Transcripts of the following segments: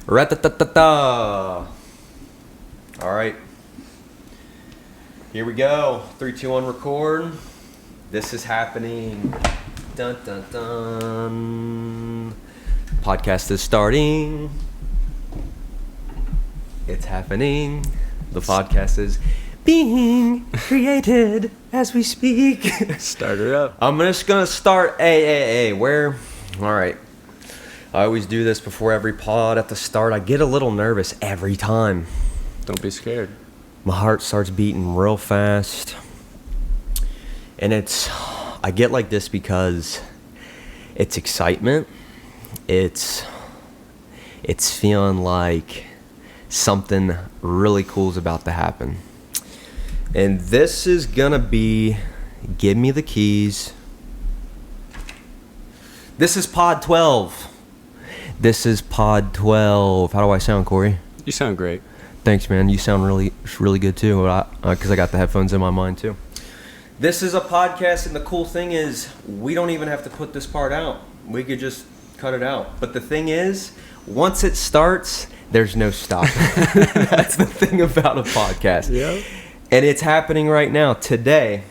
Rat-ta-ta-ta-tah. All right. Here we go. 3, 2, 1, record. This is happening. Dun, dun, dun. Podcast is starting. It's happening. The podcast is being created as we speak. Start her up. I'm just gonna start. Where? All right. I always do this before every pod at the start. I get a little nervous every time. Don't be scared. My heart starts beating real fast. And I get like this because it's excitement. It's feeling like something really cool is about to happen. And this is gonna be Give Me the Keys. This is pod 12. This is pod 12. How do I sound, Corey? You sound great. Thanks, man. You sound really good too, because I got the headphones in my mind too. This is a podcast, and the cool thing is we don't even have to put this part out. We could just cut it out. But the thing is, once it starts, there's no stopping. That's the thing about a podcast. Yeah. And it's happening right now. Today,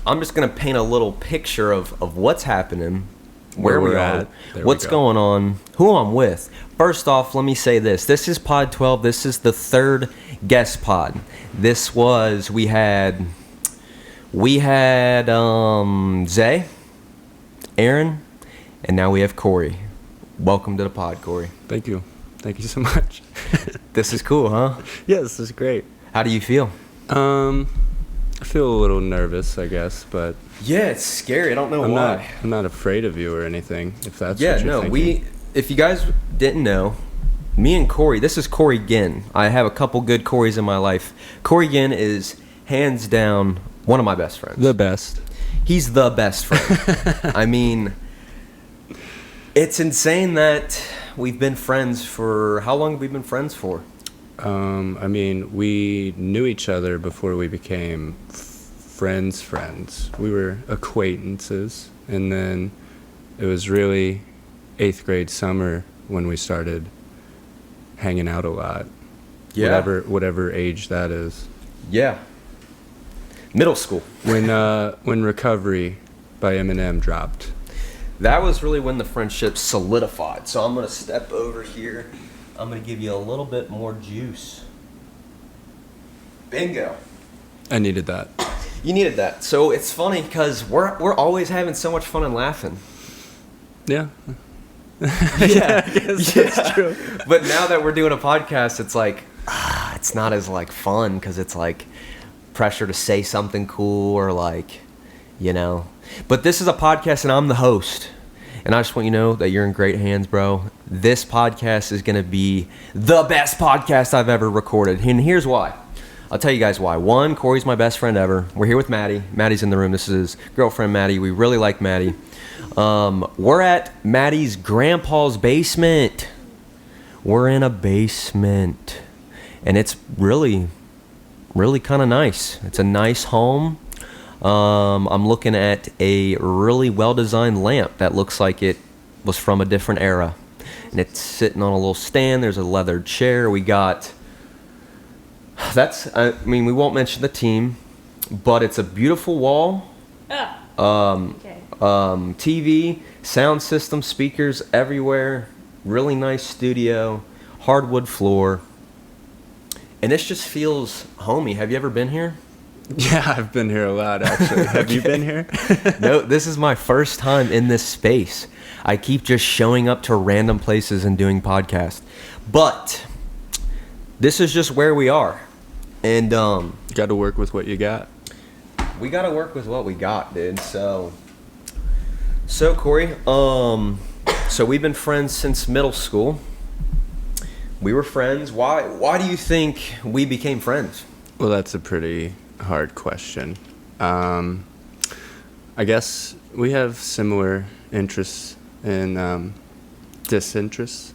I'm just going to paint a little picture of what's happening, where we are, what's going on, who I'm with. First off, let me say this. This is pod 12. This is the third guest pod. We had Zay, Aaron, and now we have Corey. Welcome to the pod, Corey. Thank you. Thank you so much. This is cool, huh? Yeah, this is great. How do you feel? I feel a little nervous, I guess, but yeah, it's scary. I don't know why. I'm not afraid of you or anything, if that's what you're thinking. If you guys didn't know, me and Corey, this is Corey Ginn. I have a couple good Corys in my life. Corey Ginn is hands down one of my best friends. The best. He's the best friend. I mean, it's insane that we've been friends for, how long have we been friends for? I mean, we knew each other before we became friends. We were acquaintances, and then it was really 8th grade summer when we started hanging out a lot. Yeah. Whatever age that is. Yeah. Middle school. When Recovery by Eminem dropped. That was really when the friendship solidified. So I'm going to step over here. I'm going to give you a little bit more juice. Bingo. I needed that. You needed that. So it's funny because we're always having so much fun and laughing. Yeah. Yeah. I guess that's true. But now that we're doing a podcast, it's like, it's not as like fun because it's like pressure to say something cool or like, you know. But this is a podcast and I'm the host. And I just want you to know that you're in great hands, bro. This podcast is going to be the best podcast I've ever recorded. And here's why. I'll tell you guys why. One, Corey's my best friend ever. We're here with Maddie. Maddie's in the room. This is his girlfriend, Maddie. We really like Maddie. We're at Maddie's grandpa's basement. We're in a basement. And it's really, really kind of nice. It's a nice home. I'm looking at a really well-designed lamp that looks like it was from a different era. And it's sitting on a little stand. There's a leather chair. We got... we won't mention the team, but it's a beautiful wall. Okay. TV, sound system, speakers everywhere. Really nice studio. Hardwood floor. And this just feels homey. Have you ever been here? Yeah, I've been here a lot, actually. Have you been here? No, this is my first time in this space. I keep just showing up to random places and doing podcasts. But this is just where we are. And got to work with what you got. we got to work with what we got, dude. So Corey, so we've been friends since middle school. We were friends. Why do you think we became friends? Well, that's a pretty hard question. I guess we have similar interests and disinterests.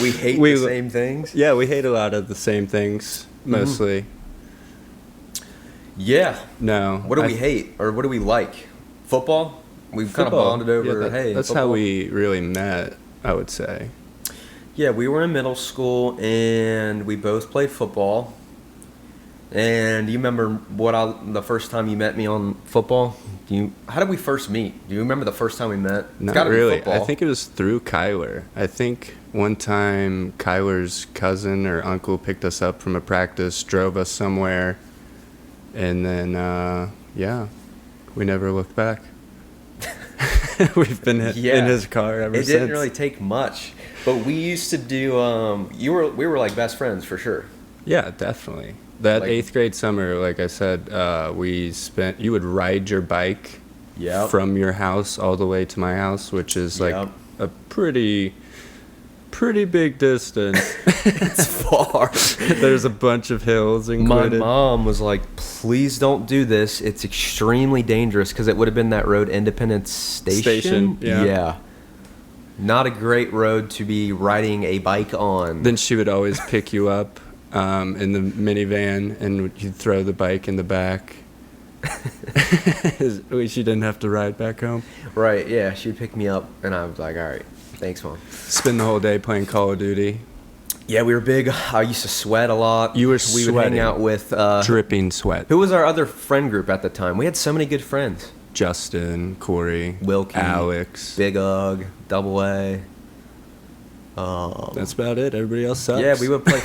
We hate the same things? Yeah, we hate a lot of the same things, mostly. Yeah. No. What do we hate? Or what do we like? Football? we've kind of bonded over. That's football. how we really met, I would say. Yeah, we were in middle school and we both played football. And you remember the first time you met me on football? How did we first meet? Do you remember the first time we met? It's Not gotta be really. football. I think it was through Kyler. I think one time Kyler's cousin or uncle picked us up from a practice, drove us somewhere, and then, we never looked back. We've been in his car ever since. It didn't really take much. But we used to do, we were like best friends for sure. Yeah, definitely. That Like- 8th grade summer, like I said, you would ride your bike Yep. from your house all the way to my house, which is like Yep. a pretty big distance. It's far. There's a bunch of hills My included. mom was like, please don't do this. It's extremely dangerous because it would have been that road, Independence Station. Yeah. Not a great road to be riding a bike on. Then she would always pick you up in the minivan, and you'd throw the bike in the back. She didn't have to ride back home. Right, yeah. She'd pick me up, and I was like, all right, thanks, Mom. Spend the whole day playing Call of Duty. Yeah, we were big. I used to sweat a lot. You were We would hang sweating. out with... Dripping sweat. who was our other friend group at the time? We had so many good friends. Justin, Corey, Wilkie, Alex. Big Ugg, Double A. That's about it. Everybody else sucks. Yeah, we would play.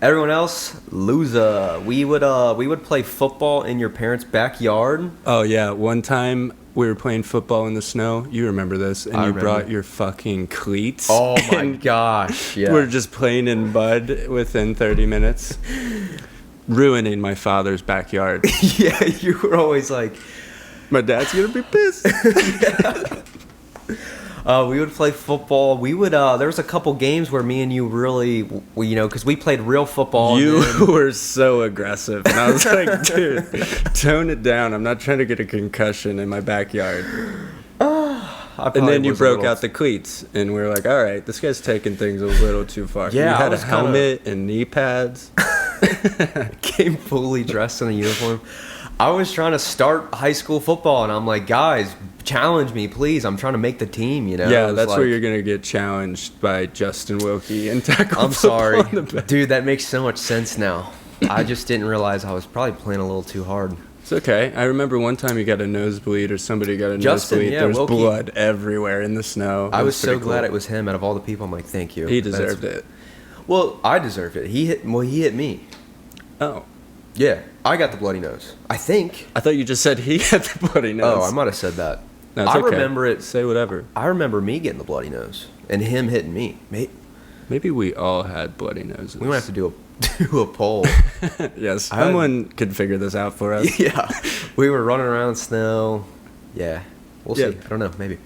Everyone else, loser. We would play football in your parents' backyard. Oh yeah, one time we were playing football in the snow. You remember this? And I you remember. brought your fucking cleats. Oh my and gosh! Yeah. We're just playing in mud within 30 minutes, ruining my father's backyard. Yeah, you were always like, My dad's gonna be pissed. we would play football. We would. There was a couple games where me and you really, because we played real football. You and then- were so aggressive, and I was like, dude, tone it down. I'm not trying to get a concussion in my backyard. I And probably then you was a broke little- out the cleats, and we were like, all right, this guy's taking things a little too far. Yeah, you I had a was kinda- helmet and knee pads. Came fully dressed in a uniform. I was trying to start high school football, and I'm like, guys, challenge me, please. I'm trying to make the team. Yeah, It was that's where like- you're going to get challenged by Justin Wilkie and tackle I'm football sorry, in the back. dude. That makes so much sense now. I just didn't realize I was probably playing a little too hard. It's okay. I remember one time you got a nosebleed, or somebody got a Justin, nosebleed. yeah, There was Wilkie. blood everywhere in the snow. I It was so pretty glad cool. it was him. Out of all the people, I'm like, thank you. He deserved it. Well, I deserved it. He hit me. Oh. Yeah, I got the bloody nose. I think. I thought you just said he had the bloody nose. Oh, I might have said that. No, it's I okay. remember it. Say whatever. I remember me getting the bloody nose and him hitting me. Maybe we all had bloody noses. We might have to do a poll. Yes, I had- someone could figure this out for us. Yeah, we were running around snow. Yeah, we'll Yeah. see. I don't know, maybe.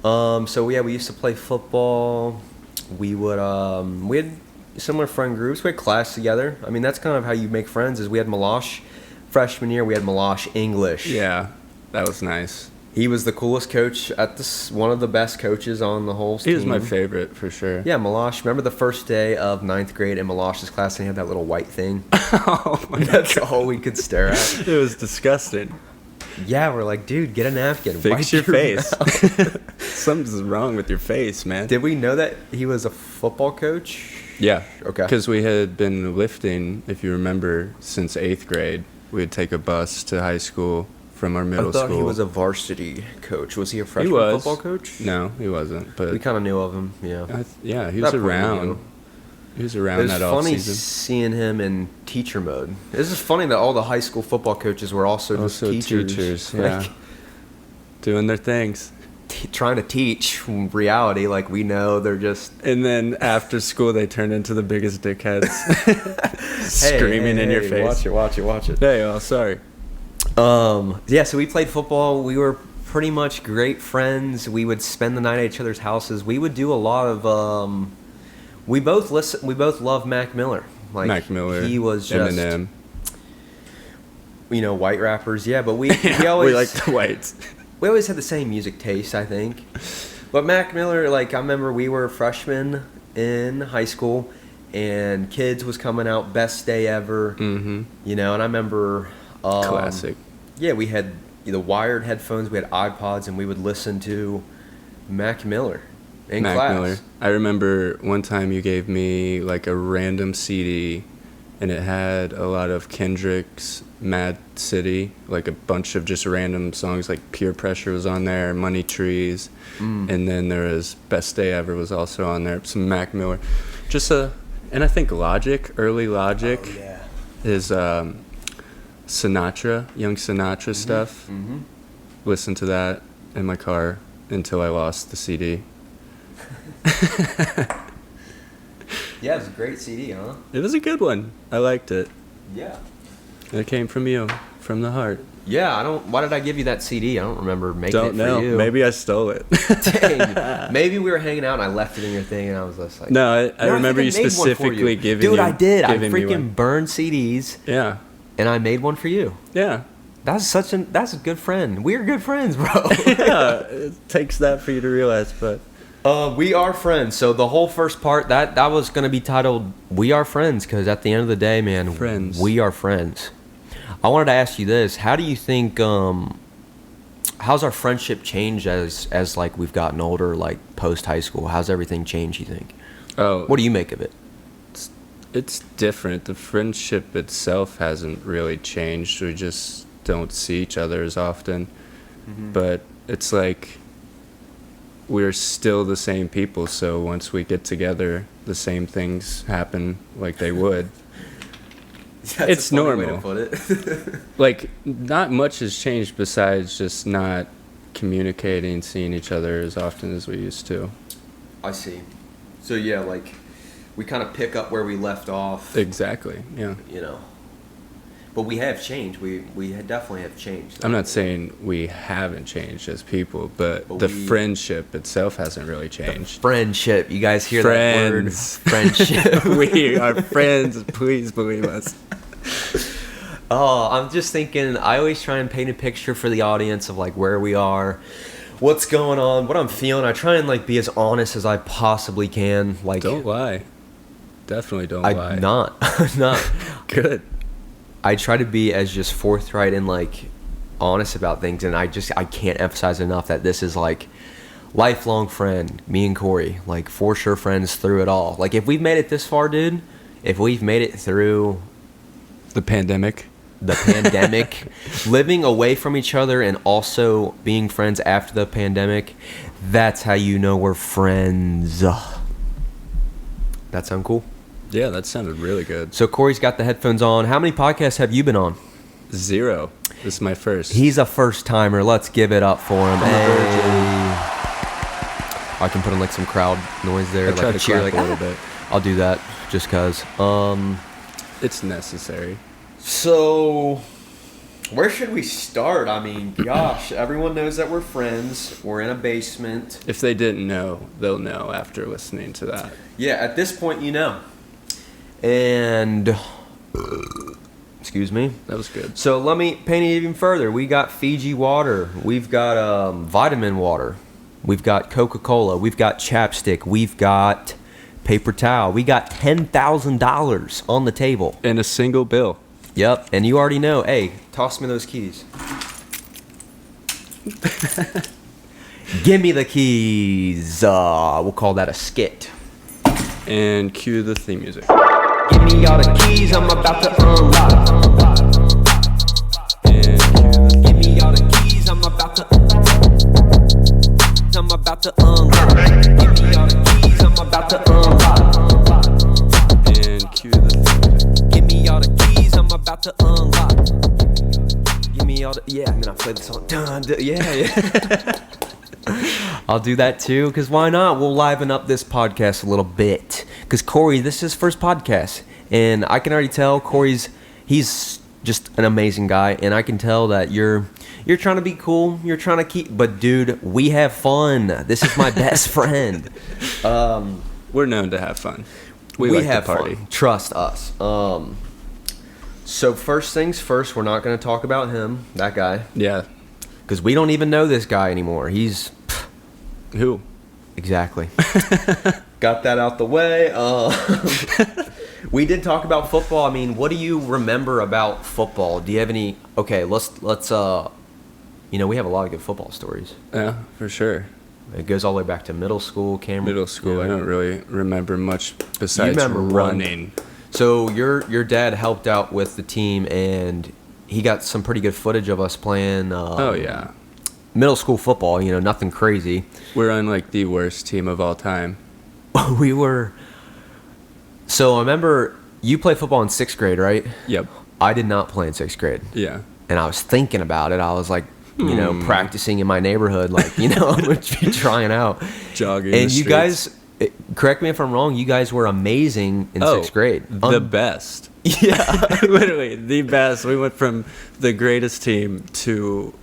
So yeah, we used to play football. We would we had similar friend groups. We had class together. I mean, that's kind of how you make friends. Is we had Malosh freshman year. We had Malosh English. Yeah, that was nice. He was the coolest coach at this. One of the best coaches on the whole team. He was my favorite for sure. Yeah, Malosh. Remember the first day of 9th grade in Malosh's class, and he had that little white thing. Oh my That's all we could stare at. It was disgusting. Yeah, we're like, dude, get a napkin. Fix wipe your face. mouth. Something's wrong with your face, man. Did we know that he was a football coach? Yeah. Okay. Because we had been lifting, if you remember, since 8th grade. We'd take a bus to high school from our middle I thought school. he was a varsity coach. Was he a freshman was. football coach? No, he wasn't. But We kind of knew of him, yeah. yeah, he That was point we around. knew. He was It around was that off funny season. seeing him in teacher mode. This is funny that all the high school football coaches were also just Also teachers. yeah. Like, Doing their things. trying to teach reality like we know they're just And then after school, they turned into the biggest dickheads, screaming in your face. Watch it. Hey, oh, sorry. Yeah, so we played football. We were pretty much great friends. We would spend the night at each other's houses. We would do a lot of we both love Mac Miller. Like Mac Miller. He was just Eminem. White rappers. Yeah, but we always we like the whites. we always had the same music taste, I think. But Mac Miller, like I remember we were freshmen in high school and Kids was coming out, best day ever. Mm-hmm. And I remember Classic. Yeah, we had the wired headphones. We had iPods, and we would listen to Mac Miller in Mac class. Miller. I remember one time you gave me like a random CD, and it had a lot of Kendrick's Mad City, like a bunch of just random songs, like Peer Pressure was on there, Money Trees, and then there was Best Day Ever was also on there, some Mac Miller. And I think early Logic is Sinatra, young Sinatra stuff. Mm-hmm. Listen to that in my car until I lost the CD. Yeah, it was a great CD, huh? It was a good one. I liked it. Yeah. It came from you, from the heart. Yeah, why did I give you that CD? I don't remember making Don't it know. for you. Maybe I stole it. Dang. Maybe we were hanging out and I left it in your thing and I was just like... No, I remember think you I made one for specifically you. giving Dude, you. I did. I giving me one. freaking burned CDs Yeah. and I made one for you. Yeah. That's a good friend. We're good friends, bro. Yeah. It takes that for you to realize, but... We are friends. So the whole first part, that was going to be titled We Are Friends, because at the end of the day, man, Friends. We are friends. I wanted to ask you this. How do you think, how's our friendship changed as like we've gotten older, like post high school? How's everything changed, you think? Oh, What do you make of it? it's different. The friendship itself hasn't really changed. We just don't see each other as often. Mm-hmm. But it's like we're still the same people, so once we get together, the same things happen like they would. It's a funny normal. way to put it. Like, not much has changed besides just not communicating, seeing each other as often as we used to. I see. So yeah, like we kind of pick up where we left off. Exactly, yeah. You know. But we have changed. We definitely have changed. I'm not saying we haven't changed as people, but the we- friendship itself hasn't really changed. Friendship. You guys hear Friends. that word? Friendship. We are friends, please believe us. Oh, I'm just thinking, I always try and paint a picture for the audience of like where we are, what's going on, what I'm feeling. I try and like be as honest as I possibly can. Like, Don't lie. Definitely don't lie. I'm not. Good. I try to be as just forthright and like honest about things, and I can't emphasize enough that this is like lifelong friend, me and Corey, like for sure friends through it all. Like if we've made it this far, dude, if we've made it through The pandemic. living away from each other and also being friends after the pandemic, that's how you know we're friends. That sound cool? Yeah, that sounded really good. So Corey's got the headphones on. How many podcasts have you been on? 0. This is my first. He's a first timer. Let's give it up for him. Hey. I can put in like some crowd noise there, I like tried a to cheer, clap like a little bit. I'll do that just cause. It's necessary. So where should we start? I mean, gosh, everyone knows that we're friends. We're in a basement. If they didn't know, they'll know after listening to that. Yeah, at this point, you know. And excuse me. That was good. So let me paint it even further. We got Fiji water. We've got vitamin water. We've got Coca-Cola. We've got chapstick. We've got paper towel. We got $10,000 on the table. And a single bill. Yep. And you already know. Hey, toss me those keys. Give me the keys. We'll call that a skit. And cue the theme music. Give me all the keys. I'm about to unlock. And cue the Give me all the keys. I'm about to unlock. Give me all the keys. I'm about to unlock. And cue the theme music. Give me all the keys. I'm about to unlock. Give me all the and then I play the song. Dun, dun, yeah. I'll do that too, because why not? We'll liven up this podcast a little bit. Because Corey, this is his first podcast, and I can already tell he's just an amazing guy, and I can tell that you're trying to be cool, you're trying to keep, but dude, we have fun. This is my best friend. We're known to have fun. We like have to party. fun. Trust us. So first things first, we're not going to talk about him, that guy, Yeah. because we don't even know this guy anymore. He's Who? exactly. Got that out the way. We did talk about football. I mean, what do you remember about football? Do you have any? Okay, let's we have a lot of good football stories. Yeah, for sure. It goes all the way back to middle school, Cameron. Middle school, I don't really remember much besides remember running. So your dad helped out with the team, and he got some pretty good footage of us playing. Oh yeah, middle school football. Nothing crazy. we're on like the worst team of all time. We were. So I remember you played football in 6th grade, right? Yep. I did not play in 6th grade, Yeah. and I was thinking about it. I was like, practicing in my neighborhood, like I'm gonna be trying out. Jogging. And the you streets. guys, correct me if I'm wrong. You guys were amazing in 6th grade. The best. Yeah. Literally the best. We went from the greatest team to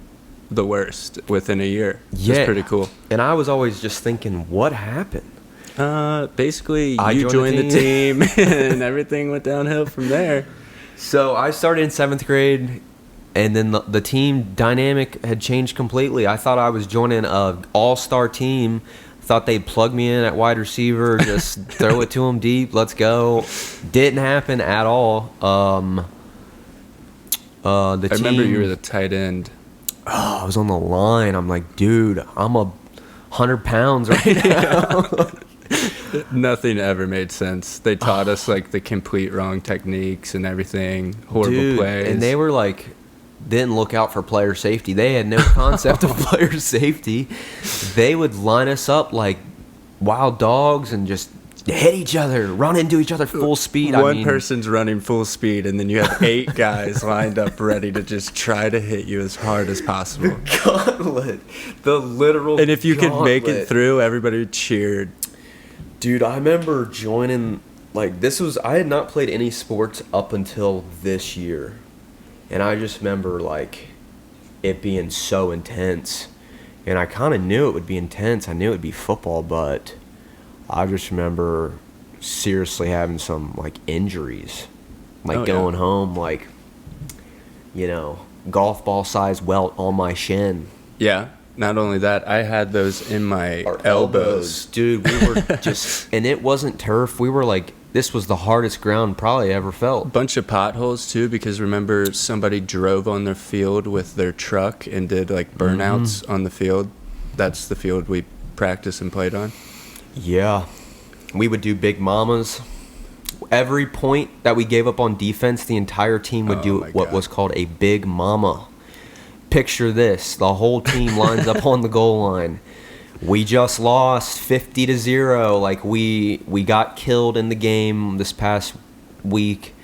the worst within a year. Yeah. It's pretty cool. And I was always just thinking, what happened? Basically, I you joined the team. team, and everything went downhill from there. So I started in 7th grade, and then the team dynamic had changed completely. I thought I was joining a all-star team. Thought they'd plug me in at wide receiver, just throw it to them deep, let's go. Didn't happen at all. I remember you were the tight end. I was on the line. I'm like, dude, I'm 100 pounds right now. Nothing ever made sense. They taught us like the complete wrong techniques and everything. Horrible Dude, plays. and they were like, didn't look out for player safety. They had no concept of player safety. They would line us up like wild dogs and just hit each other, run into each other full speed. One person's running full speed, and then you have 8 guys lined up ready to just try to hit you as hard as possible. Gauntlet. The literal And if you could make gauntlet. it through, everybody cheered. Dude, I remember joining, I had not played any sports up until this year. And I just remember, it being so intense. And I kind of knew it would be intense. I knew it would be football, but I just remember seriously having some, injuries. Going home, golf ball size welt on my shin. Yeah. Not only that, I had those in my Our elbows. Dude, we were just, and it wasn't turf. We were this was the hardest ground probably ever felt. Bunch of potholes too, because remember somebody drove on their field with their truck and did burnouts on the field. That's the field we practiced and played on. Yeah. We would do big mamas. Every point that we gave up on defense, the entire team would do what was called a big mama. Picture this. The whole team lines up on the goal line. We just lost 50-0. We got killed in the game this past week.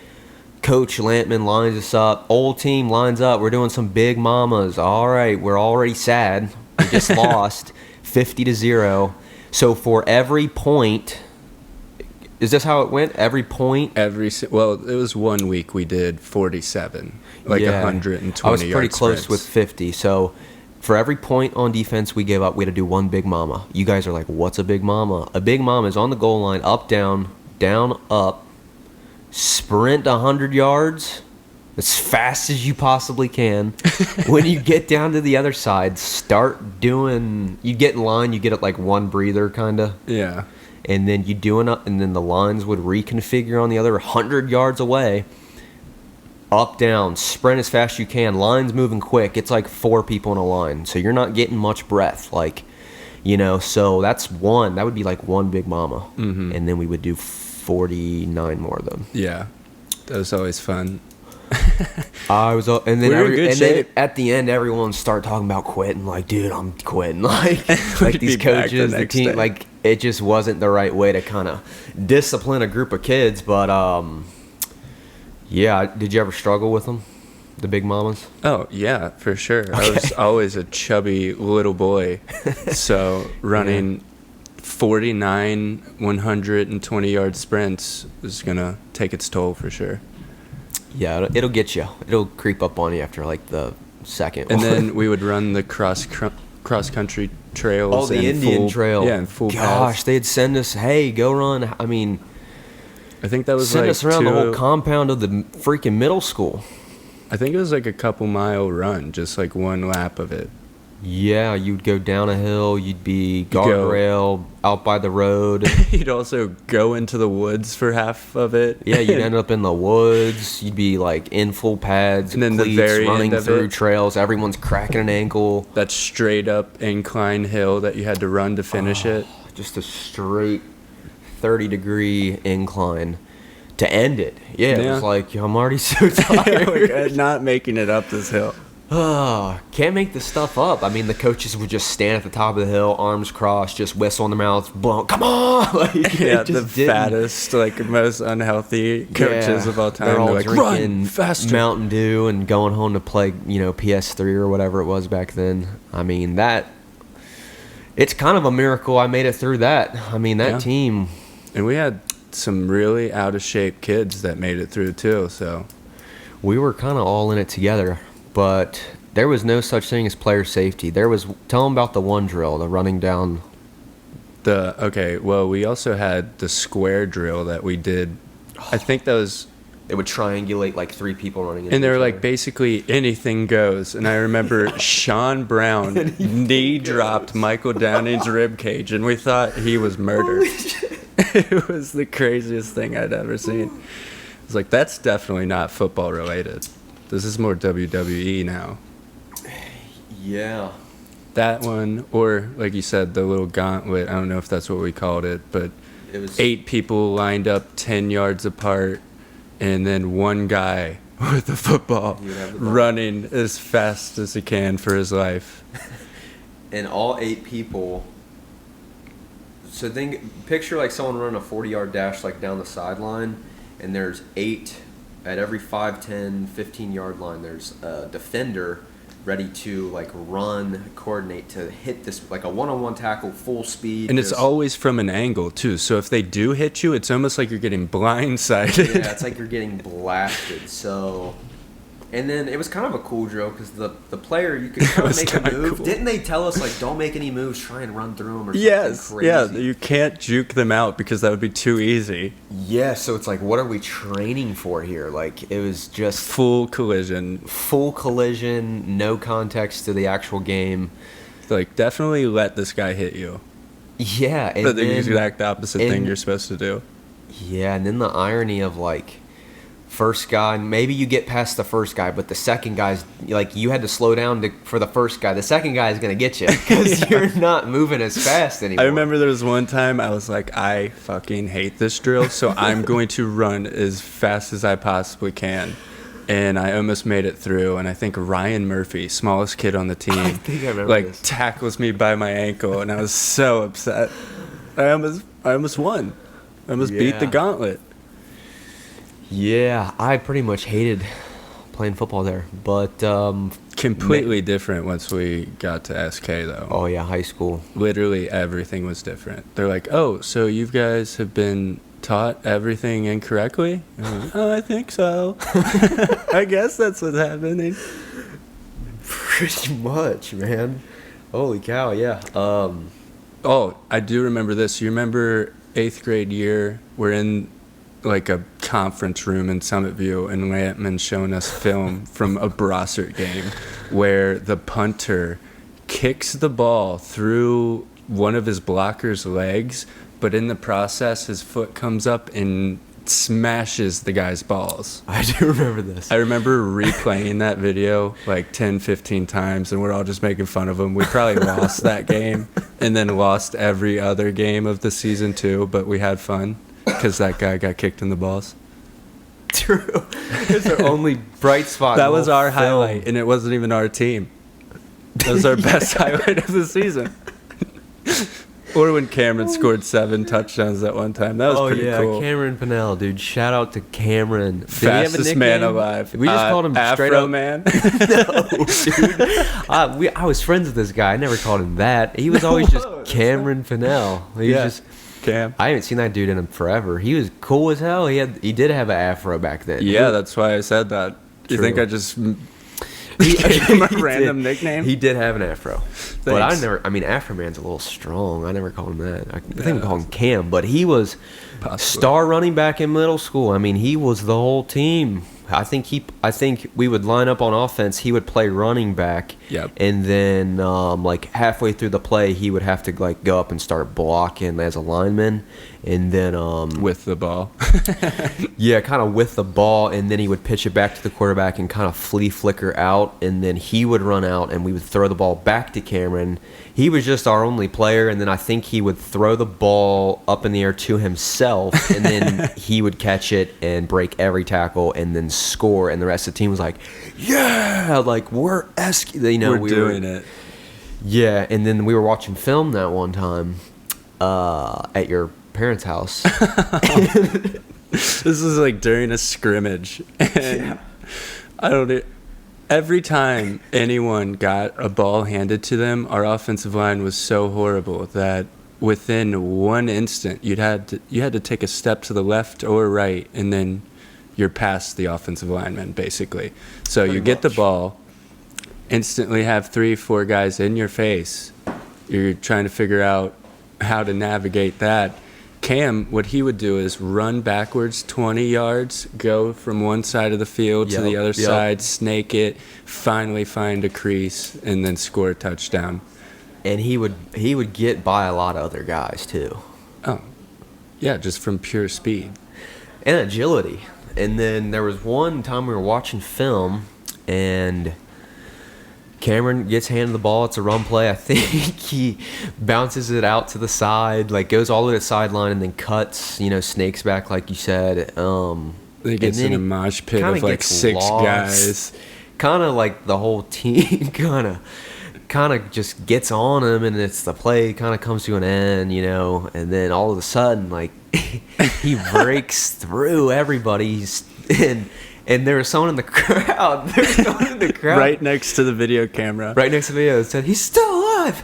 Coach Lampman lines us up. Old team lines up. We're doing some big mamas. All right, we're already sad. We just lost 50-0. So for every point, is this how it went? Every point? Well, it was 1 week we did 47, 120 I was pretty close sprints. with 50. So for every point on defense we gave up, we had to do one big mama. You guys are like, what's a big mama? A big mama is on the goal line, up, down, up, sprint 100 yards as fast as you possibly can. When you get down to the other side, start doing, you get in line, you get it one breather kind of. Yeah. And then you do it, and then the lines would reconfigure on the other 100 yards away. Up, down, sprint as fast as you can. Lines moving quick. It's 4 people in a line, so you're not getting much breath. So that's one. That would be one big mama, and then we would do 49 more of them. Yeah, that was always fun. I was, and then We were in good shape. then at the end, everyone started talking about quitting. Dude, I'm quitting. These We'd be back coaches, the the next team, day. it just wasn't the right way to kind of discipline a group of kids. But yeah, did you ever struggle with them, the big mamas? Oh yeah, for sure. I was always a chubby little boy, so running 49 120-yard sprints is gonna take its toll for sure. Yeah, it'll get you. It'll creep up on you after the second. And one. then we would run the cross country trails. Oh, the and Indian trail. Yeah, and full Gosh, paths. they'd send us, hey, go run. I mean, I think that was send us around the whole two- compound of the freaking middle school. I think it was a couple mile run, just one lap of it. Yeah, you'd go down a hill. You'd be go- guardrail out by the road. You'd also go into the woods for half of it. Yeah, you'd end up in the woods. You'd be like in full pads, And then the cleats, very running end of through it- trails. Everyone's cracking an ankle. That straight up incline hill that you had to run to finish it. Just a straight 30-degree incline to end it. Yeah, it Yeah. was like, I'm already so tired. Like, not making it up this hill. Can't make this stuff up. I mean, the coaches would just stand at the top of the hill, arms crossed, just whistle in their mouths, boom, come on! Like, Yeah, it the just didn't- fattest, like most unhealthy coaches Yeah, of all time. They're all like, drinking run faster. Mountain Dew and going home to play, PS3 or whatever it was back then. I mean, it's kind of a miracle I made it through that. I mean, that Yeah. team. And we had some really out of shape kids that made it through too. So We were kind of all in it together, but there was no such thing as player safety. Tell them about the one drill, the running down. we also had the square drill that we did. I think that was, It would triangulate like three people running into and they were each like other. basically anything goes. And I remember Sean Brown knee dropped Michael Downing's rib cage, and we thought he was murdered. It was the craziest thing I'd ever seen. I was like, that's definitely not football related. This is more WWE now. Yeah. That one, or like you said, the little gauntlet. I don't know if that's what we called it, but It was 8 people lined up 10 yards apart, and then one guy with the football You would have the ball. running as fast as he can for his life. And all 8 people. So picture like someone running a 40-yard dash like down the sideline, and there's 8 at every 5, 10, 15-yard line. There's a defender ready to like run, coordinate to hit this like a one-on-one tackle, full speed. And it's just- always from an angle, too. So if they do hit you, it's almost like you're getting blindsided. Yeah, it's like you're getting blasted. So, and then it was kind of a cool drill because the player, you could kind of was make a kinda move. cool. Didn't they tell us like don't make any moves, try and run through them or something Yes, crazy? yeah, you can't juke them out because that would be too easy. Yeah, so it's like, what are we training for here? Like, it was just Full collision. full collision, no context to the actual game. Like, definitely let this guy hit you. Yeah, and But the then, exact opposite thing and- you're supposed to do. yeah, and then the irony of like, first guy, maybe you get past the first guy, but the second guy's like, you had to slow down for the first guy. The second guy is gonna get you because Yeah. you're not moving as fast anymore. I remember there was one time I was like, I fucking hate this drill, so I'm going to run as fast as I possibly can. And I almost made it through, and I think Ryan Murphy, smallest kid on the team, I think I remember like this. tackles me by my ankle, and I was so upset. I almost won. I almost beat the Yeah. gauntlet. Yeah, I pretty much hated playing football there, but Completely different once we got to SK though. oh yeah, high school. Literally everything was different. They're like, oh, so you guys have been taught everything incorrectly? And I'm like, oh, I think so. I guess that's what's happening. Pretty much, man. Holy cow, yeah. Oh, I do remember this. You remember 8th grade year? We're in like a conference room in Summit View, and Lampman's showing us film from a Brossart game where the punter kicks the ball through one of his blocker's legs, but in the process, his foot comes up and smashes the guy's balls. I do remember this. I remember replaying that video like 10, 15 times, and we're all just making fun of him. We probably lost that game and then lost every other game of the season too, but we had fun because that guy got kicked in the balls. True. It's our only bright spot. That in the was whole our film. highlight, and it wasn't even our team. That was our best highlight of the season. Or when Cameron scored 7 touchdowns at one time. That was Oh pretty yeah, cool. Cameron Pennell, dude. Shout out to Cameron. Did he have a Fastest man nickname? alive. We just called him straight Afro up. Man. No, dude. I was friends with this guy. I never called him that. He was always just Whoa, that's Cameron Pennell. He Yeah. was just. Cam. I haven't seen that dude in forever. He was cool as hell. He did have an afro back then. Yeah, that's why I said that. You True. think I just He, gave him a he random did. nickname? He did have an afro, but I Thanks. never. I mean, Afro Man's a little strong. I never called him that. I think we called him Cam, but he was Possibly. star running back in middle school. I mean, he was the whole team. I think we would line up on offense. He would play running back. Yep. And then like halfway through the play, he would have to like go up and start blocking as a lineman, and then with the ball. yeah, kind of with the ball, and then he would pitch it back to the quarterback and kind of flea flicker out, and then he would run out, and we would throw the ball back to Cameron. He was just our only player, and then I think he would throw the ball up in the air to himself, and then he would catch it and break every tackle and then score, and the rest of the team was like, yeah, like we're doing it. Yeah, and then we were watching film that one time at your parents' house. This is like during a scrimmage, and every time anyone got a ball handed to them, our offensive line was so horrible that within one instant you had to take a step to the left or right, and then you're past the offensive lineman, basically. So you get the ball, instantly have 3-4 guys in your face. You're trying to figure out how to navigate that. Cam, what he would do is run backwards 20 yards, go from one side of the field to the other side, snake it, finally find a crease, and then score a touchdown. And he would get by a lot of other guys too. Oh, yeah, just from pure speed and agility. And then there was one time we were watching film, and Cameron gets handed the ball. It's a run play. I think he bounces it out to the side, like goes all the way to the sideline, and then cuts, snakes back like you said. He gets in a mosh pit of like 6 guys. Kind of like the whole team kind of just gets on him, and it's the play kind of comes to an end, and then all of a sudden, like, he breaks through everybody, and there was someone in the crowd. Right next to the video camera. Right next to the video. It said, "He's still alive."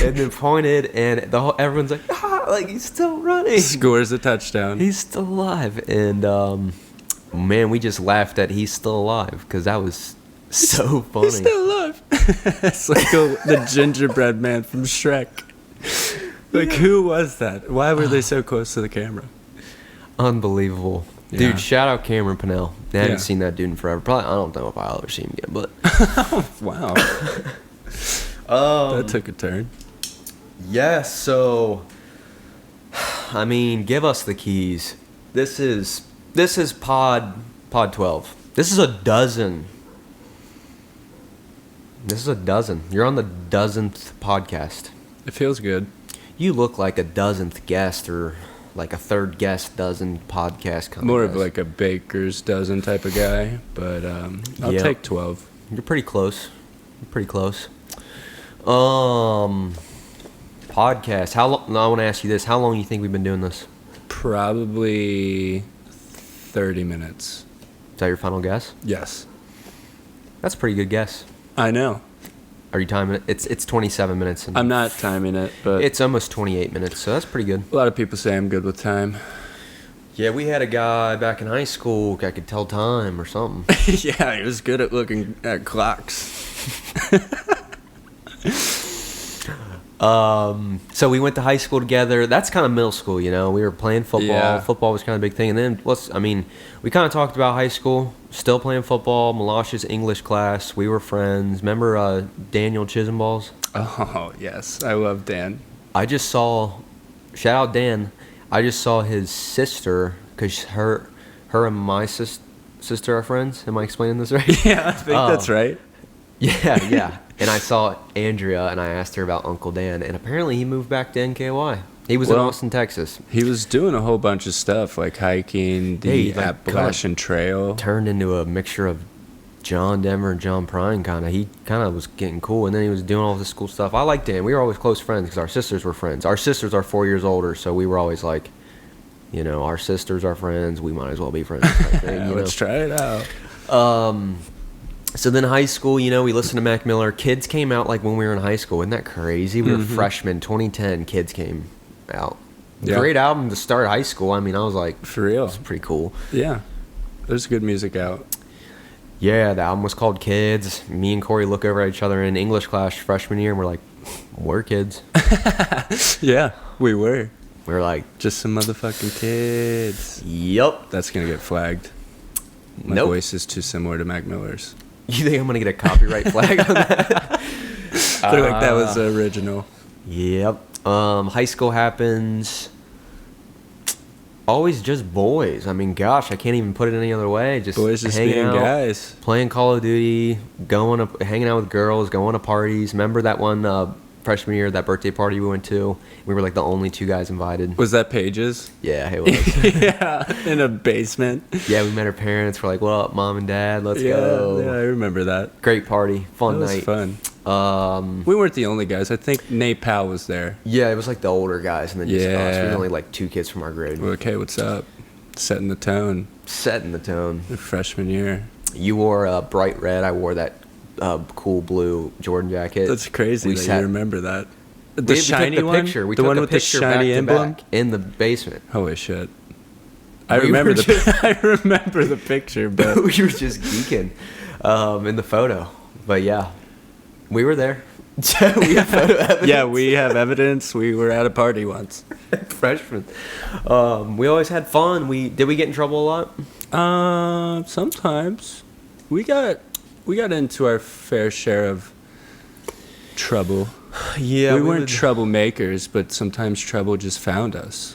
And then pointed, and everyone's like, like he's still running. Scores a touchdown. He's still alive. And man, we just laughed at he's still alive because that was so funny. He's still alive. It's like the gingerbread man from Shrek. Like, who was that? Why were they so close to the camera? Unbelievable. Yeah. Dude, shout out Cameron Pennell. I haven't seen that dude in forever. Probably, I don't know if I'll ever see him again, but. Wow. That took a turn. Yeah, so, I mean, give us the keys. This is pod 12. This is a dozen. You're on the dozenth podcast. It feels good. You look like a dozenth guest or like a third guest dozen podcast kind More of of like a baker's dozen type of guy, but I'll take 12. You're pretty close. Podcast. How long? I want to ask you this. How long do you think we've been doing this? Probably 30 minutes. Is that your final guess? Yes. That's a pretty good guess. I know. Are you timing it? It's 27 minutes. I'm not timing it, but it's almost 28 minutes, so that's pretty good. A lot of people say I'm good with time. Yeah, we had a guy back in high school that could tell time or something. Yeah, he was good at looking at clocks. So we went to high school together. That's kind of middle school, We were playing football. Yeah. Football was kind of a big thing. And then, we kind of talked about high school. Still playing football. Malash's English class. We were friends. Remember Daniel Chisenballs? Oh, yes. I love Dan. I just saw, shout out Dan, I just saw his sister, because her and my sister are friends. Am I explaining this right? Yeah, I think that's right. Yeah. And I saw Andrea, and I asked her about Uncle Dan, and apparently he moved back to NKY. He was in Austin, Texas. He was doing a whole bunch of stuff, like hiking the Appalachian Trail. Turned into a mixture of John Denver and John Prine, kind of. He kind of was getting cool, and then he was doing all this cool stuff. I like Dan. We were always close friends because our sisters were friends. Our sisters are 4 years older, so we were always like, our sisters are friends. We might as well be friends. Type thing, Let's try it out. So then high school, we listened to Mac Miller. Kids came out like when we were in high school. Isn't that crazy? We were freshmen. 2010, Kids came out. Yeah. Great album to start high school. I mean, I was like, for real. It's pretty cool. Yeah. There's good music out. Yeah, the album was called Kids. Me and Corey look over at each other in English class freshman year, and we're like, we're kids. Yeah, we were. We were like, just some motherfucking kids. "Yup." That's gonna get flagged. My Nope. voice is too similar to Mac Miller's. You think I'm gonna get a copyright flag on that? They're like, that was the original. Yep. High school happens. Always just boys. I mean, gosh, I can't even put it any other way. Just Boys just hanging being out, guys. playing Call of Duty, hanging out with girls, going to parties. Remember that one freshman year, that birthday party we went to? We were like the only 2 guys invited. Was that Pages? Yeah, it was. Yeah, in a basement. Yeah, we met our parents. We're like, "What up, mom and dad? Let's Yeah, go." I remember that. Great party, fun That night. was fun. We weren't the only guys. I think Nate Powell was there. Yeah, it was like the older guys, and then just us. We Yeah. were only like 2 kids from our grade. We're like, hey, what's up? Setting the tone. Setting the tone. Freshman year. You wore bright red. I wore that cool blue Jordan jacket. That's crazy We that sat- you remember that. The We shiny took the one? picture. We the took one a with the picture shiny back to emblem? back in the basement. Holy shit. I We remember were just- I remember the picture, but we were just geeking in the photo. But yeah, we were there. We have photo evidence. yeah, we have evidence. We were at a party once. Freshmen. We always had fun. Did we get in trouble a lot? Sometimes we got into our fair share of trouble. Yeah, we weren't troublemakers, but sometimes trouble just found us.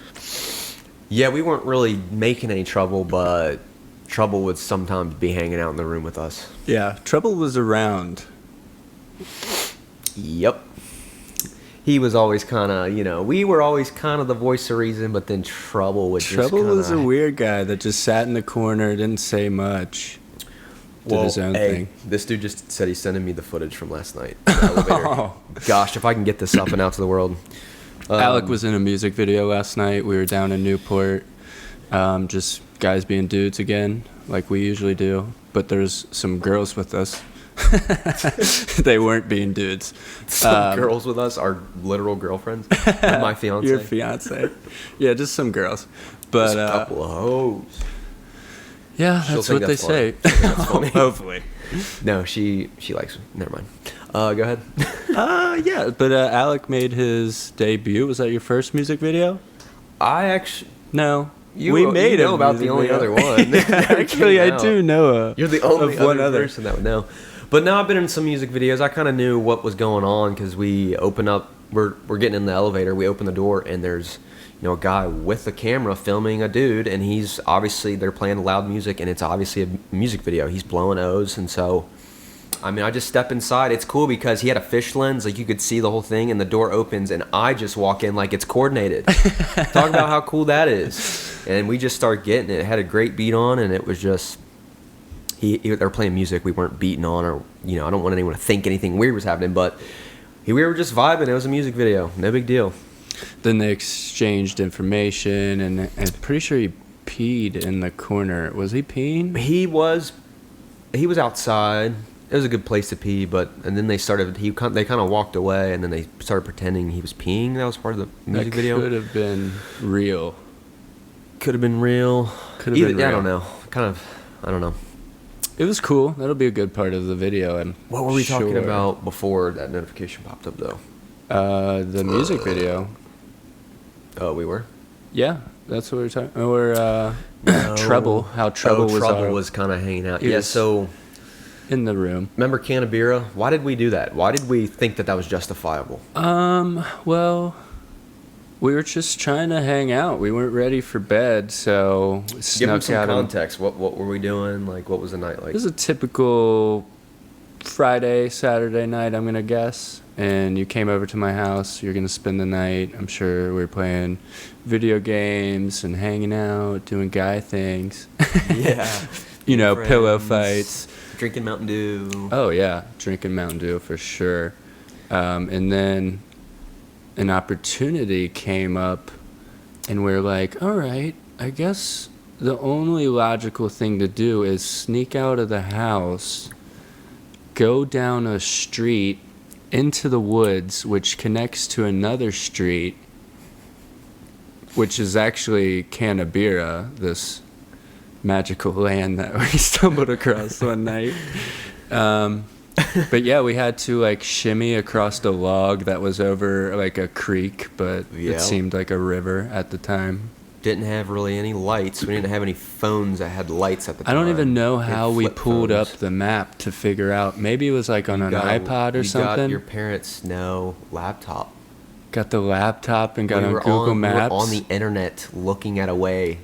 Yeah, we weren't really making any trouble, but trouble would sometimes be hanging out in the room with us. Yeah, trouble was around. Yep. He was always kind of, we were always kind of the voice of reason, but then trouble would Trouble just was a weird guy that just sat in the corner, didn't say much, did his own thing. This dude just said he's sending me the footage from last night. In the elevator. Oh. Gosh, if I can get this up and out to the world. Alec was in a music video last night. We were down in Newport, just guys being dudes again, like we usually do. But there's some girls with us. They weren't being dudes. Some girls with us, our literal girlfriends. And my fiance. Your fiance. Yeah, just some girls. But Just a couple of hoes. yeah, She'll that's think what that's they funny. say. She'll think that's funny. Hopefully. No, she likes. Never mind. Go ahead. Yeah, but Alec made his debut. Was that your first music video? I actually. No. You we you made know a about the music only video. other one. Actually, I do know. You're the only of one other other. person that would know. But now I've been in some music videos. I kind of knew what was going on because we open up. We're getting in the elevator. We open the door and there's a guy with a camera filming a dude, and he's obviously they're playing loud music, and it's obviously a music video. He's blowing O's, and so I mean I just step inside. It's cool because he had a fish lens, like you could see the whole thing, and the door opens, and I just walk in like it's coordinated. Talk about how cool that is. And we just start getting it. It had a great beat on, and it was just. They're playing music we weren't beating on, or I don't want anyone to think anything weird was happening, but we were just vibing. It was a music video, no big deal. Then they exchanged information, and I'm pretty sure he peed in the corner. Was he peeing? He was outside. It was a good place to pee, and then they kind of walked away, and then they started pretending he was peeing. That was part of the music video. Could have been real. Could have been real. Could have been real. I don't know. I don't know. It was cool. That'll be a good part of the video. What were we talking about before that notification popped up, though? The music video. Oh, we were? Yeah, that's what we were talking. Or Trouble. How Trouble was. Trouble was kind of hanging out. He Yeah. was So in the room. remember Canabira? Why did we do that? Why did we think that was justifiable? Well, we were just trying to hang out. We weren't ready for bed, so we Give them snuck some out. context. What were we doing? Like, what was the night like? It was a typical Friday, Saturday night, I'm gonna guess. And you came over to my house. You're gonna spend the night. I'm sure we were playing video games and hanging out, doing guy things. Yeah. Pillow Friends, fights. Drinking Mountain Dew. Oh yeah, drinking Mountain Dew for sure. And then an opportunity came up, and we're like, all right, I guess the only logical thing to do is sneak out of the house, go down a street into the woods, which connects to another street, which is actually Canabira, this magical land that we stumbled across one night. But yeah, we had to like shimmy across a log that was over like a creek, but Yeah. it seemed like a river at the time. Didn't have really any lights. We didn't have any phones that had lights at the time. I don't even know We had how we flip pulled up phones. the map to figure out. Maybe it was like on an iPod or You got something. your parents' laptop. Got the laptop and got We on were Google we were Maps. on the internet looking at a way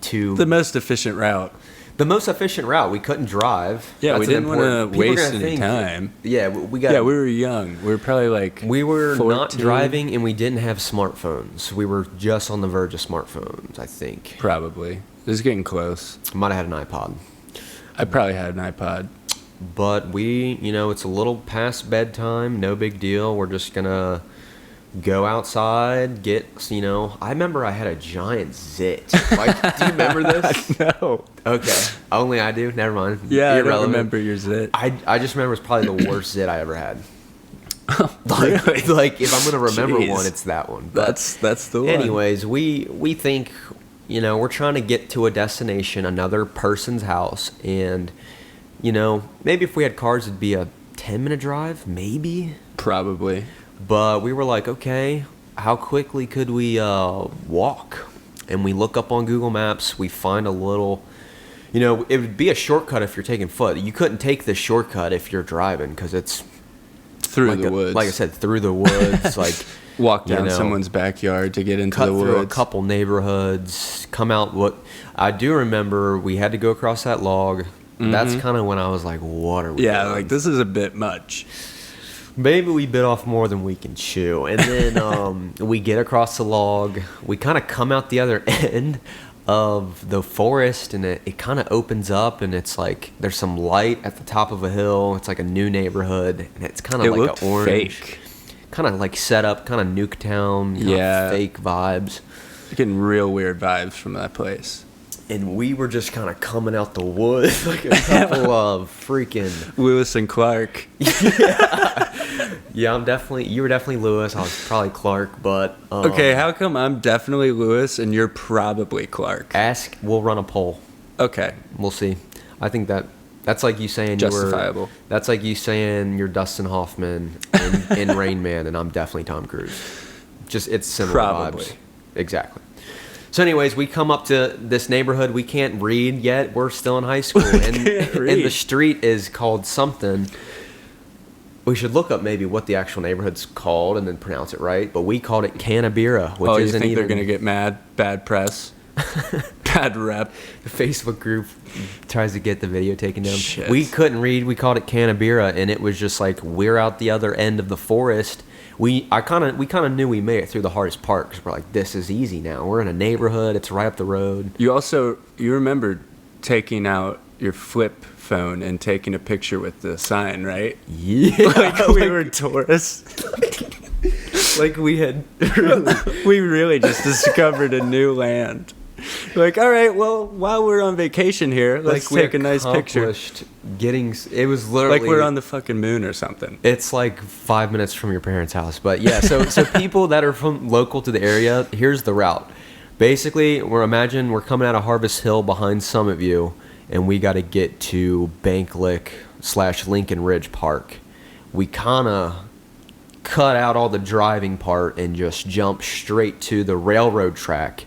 to The most efficient route. the most efficient route. We couldn't drive. Yeah, That's we an didn't want important- to people are waste gonna any think- time. Yeah, we got. Yeah, we were young. We were probably like We were 14. not driving, and we didn't have smartphones. We were just on the verge of smartphones, I think. Probably. It was getting close. Might have had an iPod. I probably had an iPod. But it's a little past bedtime, no big deal. We're just gonna go outside, I remember I had a giant zit. Like, do you remember this? No. Okay. Only I do? Never mind. Yeah, I don't Irrelevant. remember your zit. I just remember it's probably the worst zit I ever had. Really? Like if I'm gonna remember Jeez. one, it's that one. But That's the one. anyways, we think, we're trying to get to a destination, another person's house, and maybe if we had cars, it'd be a 10-minute drive, maybe. Probably. But we were like, okay, how quickly could we walk? And we look up on Google Maps. We find a little, it would be a shortcut if you're taking foot. You couldn't take this shortcut if you're driving because it's Through like the woods. Like I said, through the woods. Like Walk down you know, someone's backyard to get into cut the through a woods. couple neighborhoods. Come out. What I do remember, we had to go across that log. That's kind of when I was like, what are we Yeah, doing? like this is a bit much. Maybe we bit off more than we can chew. And then we get across the log. We kind of come out the other end of the forest, and it kind of opens up, and it's like there's some light at the top of a hill. It's like a new neighborhood, and it's kind of It like looked an orange. fake. Kind of like set up, kind of Nuketown, Yeah. fake vibes. Getting real weird vibes from that place. And we were just kind of coming out the woods like a couple of freaking... Lewis and Clark. Yeah, you were definitely Lewis. I was probably Clark, but... Okay, how come I'm definitely Lewis and you're probably Clark? we'll run a poll. Okay. We'll see. I think that's like you saying Justifiable. That's like you saying you're Dustin Hoffman in Rain Man, and I'm definitely Tom Cruise. Just, it's similar Probably. vibes. Exactly. So anyways, we come up to this neighborhood. We can't read yet. We're still in high school. And the street is called something. We should look up maybe what the actual neighborhood's called and then pronounce it right. But we called it Canabira, which Oh, you isn't think even... they're going to get mad? Bad press? Bad rep? The Facebook group tries to get the video taken down. Shit. We couldn't read. We called it Canabira, and it was just like we're out the other end of the forest. We kind of knew we made it through the hardest part because we're like, this is easy now. We're in a neighborhood. It's right up the road. You remember taking out your flip phone and taking a picture with the sign, right? Yeah, Like we were tourists. like we had. We really just discovered a new land. Like, all right, well, while we're on vacation here, let's we take a nice picture. accomplished It was literally Like we're on the fucking moon or something. It's like 5 minutes from your parents' house. But yeah, so people that are from local to the area, here's the route. Basically, we're coming out of Harvest Hill behind Summit View, and we got to get to Banklick/Lincoln Ridge Park. We kind of cut out all the driving part and just jump straight to the railroad track.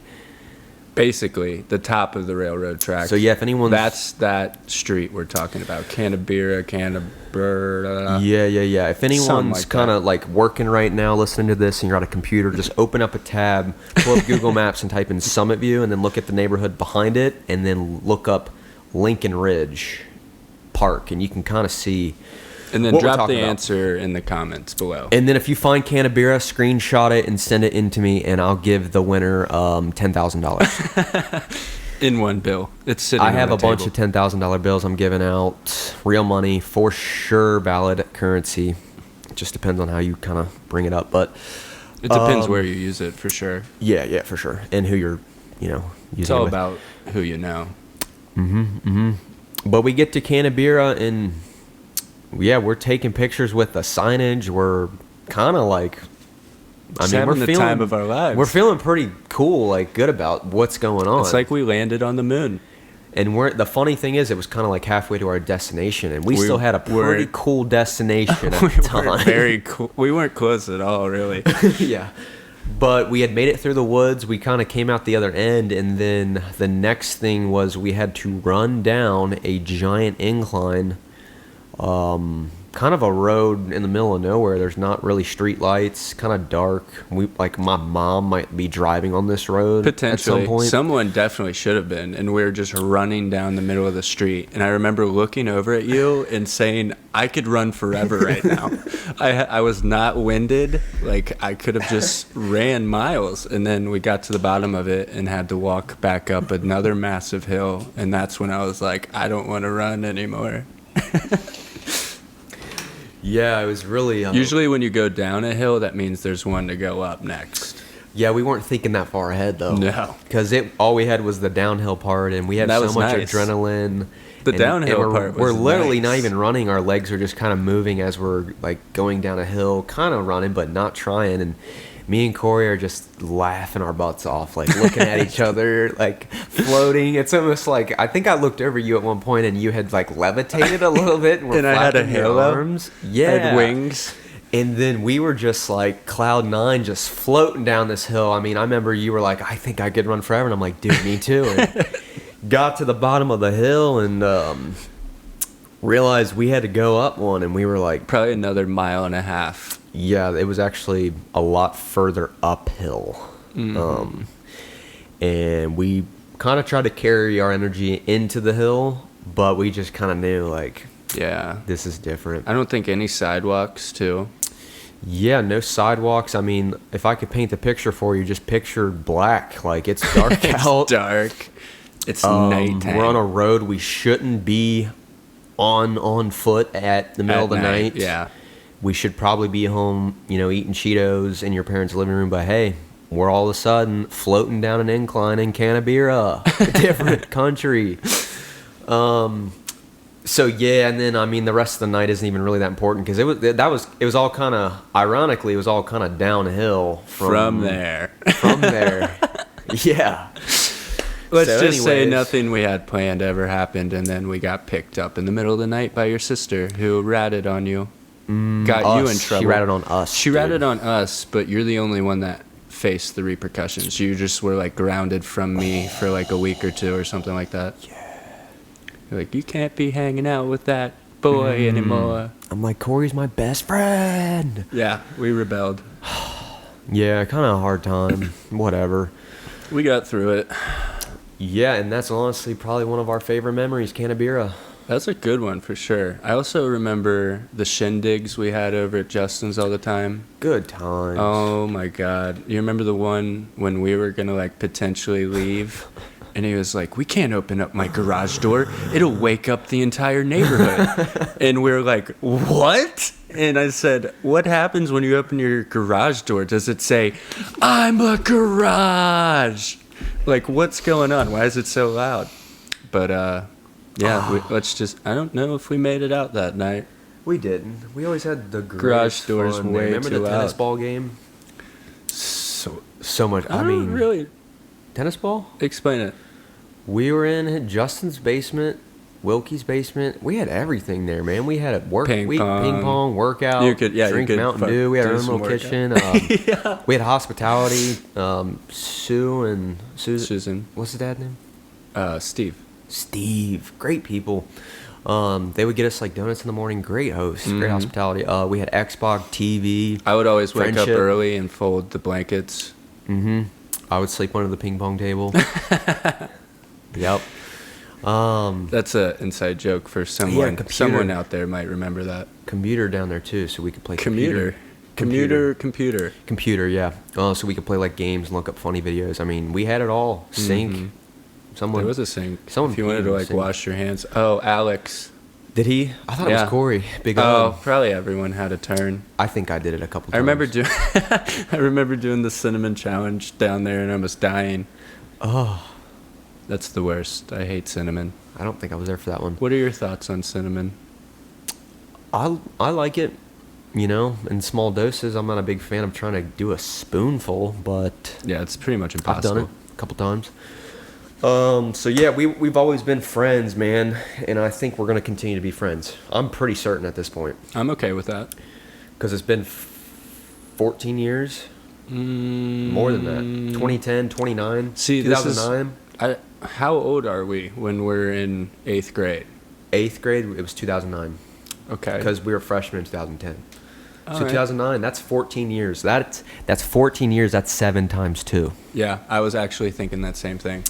Basically, the top of the railroad track. So yeah, if anyone's... That's that street we're talking about. Canabira. Yeah. If anyone's like kind of like working right now, listening to this, and you're on a computer, just open up a tab, pull up Google Maps, and type in Summit View, and then look at the neighborhood behind it, and then look up Lincoln Ridge Park, and you can kind of see. And then what we're drop talking the about. answer in the comments below. And then if you find Canabira, screenshot it and send it in to me, and I'll give the winner $10,000. In one bill. It's sitting I on have the a bunch table. of $10,000 bills I'm giving out. Real money, for sure, valid currency. It just depends on how you kind of bring it up, but It depends where you use it, for sure. yeah, for sure, and who you're, using It's all it with. about who you know. But we get to Canabira, and yeah, we're taking pictures with the signage. We're kind of like, Just having the time of our lives. We're feeling pretty cool, like good about what's going on. It's like we landed on the moon. And the funny thing is, it was kind of like halfway to our destination, and we still had a pretty weren't- cool destination at We the time. weren't very cool. We weren't close at all, really. Yeah. But we had made it through the woods. We kind of came out the other end, and then the next thing was we had to run down a giant incline, kind of a road in the middle of nowhere. There's not really street lights, kind of dark. My mom might be driving on this road Potentially. at some point. Someone definitely should have been. And we were just running down the middle of the street. And I remember looking over at you and saying, I could run forever right now. I was not winded. Like, I could have just ran miles. And then we got to the bottom of it and had to walk back up another massive hill. And that's when I was like, I don't want to run anymore. Yeah, it was really... Usually when you go down a hill, that means there's one to go up next. Yeah, we weren't thinking that far ahead, though. No. Because all we had was the downhill part, and we had That so was much nice. adrenaline. The And downhill part was we're literally not nice. even running. Our legs are just kind of moving as we're like going down a hill, kind of running, but not trying. And me and Corey are just laughing our butts off, like looking at each other, like floating. It's almost like, I think I looked over you at one point and you had like levitated a little bit. And, were And I had a flapping your halo. arms. Yeah. I had wings. And then we were just like cloud nine, just floating down this hill. I mean, I remember you were like, I think I could run forever. And I'm like, dude, me too. And got to the bottom of the hill and realized we had to go up one. And we were like, Probably another mile and a half. yeah, it was actually a lot further uphill. And we kind of tried to carry our energy into the hill, but we just kind of knew like, Yeah. this is different. I don't think any sidewalks, too. Yeah, no sidewalks. I mean, if I could paint the picture for you, just picture black. Like, it's dark out. It's dark. It's nighttime. We're on a road we shouldn't be on foot at the middle of the night. Yeah. We should probably be home, eating Cheetos in your parents' living room. But hey, we're all of a sudden floating down an incline in Canberra, different country. So yeah, and then I mean the rest of the night isn't even really that important because it was all kind of ironically it was all kind of downhill From there. From there, yeah. Let's So just say anyways. nothing we had planned ever happened, and then we got picked up in the middle of the night by your sister, who ratted on you. Got you in trouble. She ratted on us. She dude. ratted on us, but you're the only one that faced the repercussions. You just were like grounded from me for like a week or two or something like that. Yeah. You're like, you can't be hanging out with that boy anymore. I'm like, Corey's my best friend. Yeah, we rebelled. Yeah, kind of a hard time. Whatever. We got through it. Yeah, and that's honestly probably one of our favorite memories, Canberra. That's a good one for sure. I also remember the shindigs we had over at Justin's all the time. Good times. Oh my God. You remember the one when we were going to like potentially leave? And he was like, we can't open up my garage door. It'll wake up the entire neighborhood. And we were like, what? And I said, what happens when you open your garage door? Does it say, I'm a garage? Like, what's going on? Why is it so loud? But, yeah, let's just, I don't know if we made it out that night. We didn't. We always had the Garage greatest doors fun. way Remember too the tennis loud. ball game? So much. I I don't mean, really tennis ball? explain it. We were in Justin's basement, Wilkie's basement. We had everything there, man. We had a Ping pong. ping pong, workout, You could drink Mountain Dew. We had our do own some little workout. kitchen. Yeah. We had hospitality. Sue and Susan. What's his dad's name? Steve. Steve. Great people. They would get us like donuts in the morning. Great hosts. Great hospitality. We had Xbox, TV. I would always wake up Friendship. early and fold the blankets. I would sleep under the ping pong table. Yep. That's an inside joke for someone. computer. Someone out there might remember that. Commuter down there too, so we could play Commuter. Computer, yeah. So we could play like games and look up funny videos. I mean, we had it all. Sync. Someone There was a sink. Someone If you wanted to peed in the like sink. wash your hands. Oh, Alex. Did he? I thought it Yeah. was Corey. Big Oh, O. probably everyone had a turn. I think I did it a couple times. I remember doing. I remember doing the cinnamon challenge down there and almost dying. Oh, That's the worst. I hate cinnamon. I don't think I was there for that one. What are your thoughts on cinnamon? I like it, in small doses. I'm not a big fan of trying to do a spoonful, but Yeah, it's pretty much I've impossible. done it a couple times. So yeah, we've always been friends, man, and I think we're gonna continue to be friends. I'm pretty certain at this point I'm okay with that. because it's been 14 years, more than that. 2010, 29, See, this is 2009. how old are we when we're in 8th grade? 8th grade, it was 2009 Okay. because we were freshmen in 2010. All So right. 2009, that's 14 years. That's 14 years. That's 7 times 2. Yeah, I was actually thinking that same thing.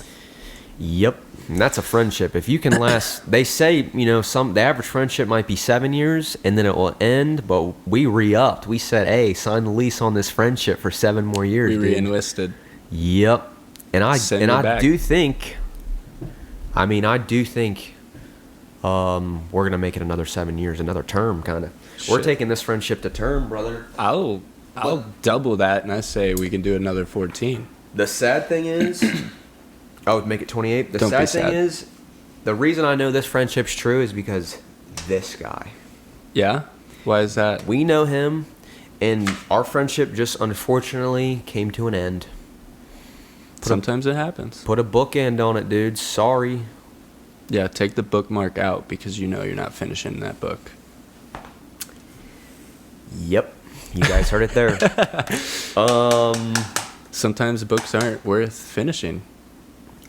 Yep, and that's a friendship. If you can last, they say, the average friendship might be 7 years, and then it will end. But we re-upped. We said, "Hey, sign the lease on this friendship for 7 more years." We dude. re-enlisted. Yep, and I Send it back. do think, we're gonna make it another 7 years, another term, kind of. We're Shit. taking this friendship to term, brother. I'll double that, and I say we can do another 14. The sad thing is, I would make it 28. The Don't be sad thing sad. is, the reason I know this friendship's true is because this guy. Yeah? Why is that? We know him, and our friendship just unfortunately came to an end. Sometimes it happens. Put a bookend on it, dude. Sorry. Yeah, take the bookmark out because you know you're not finishing that book. Yep. You guys heard it there. Sometimes books aren't worth finishing.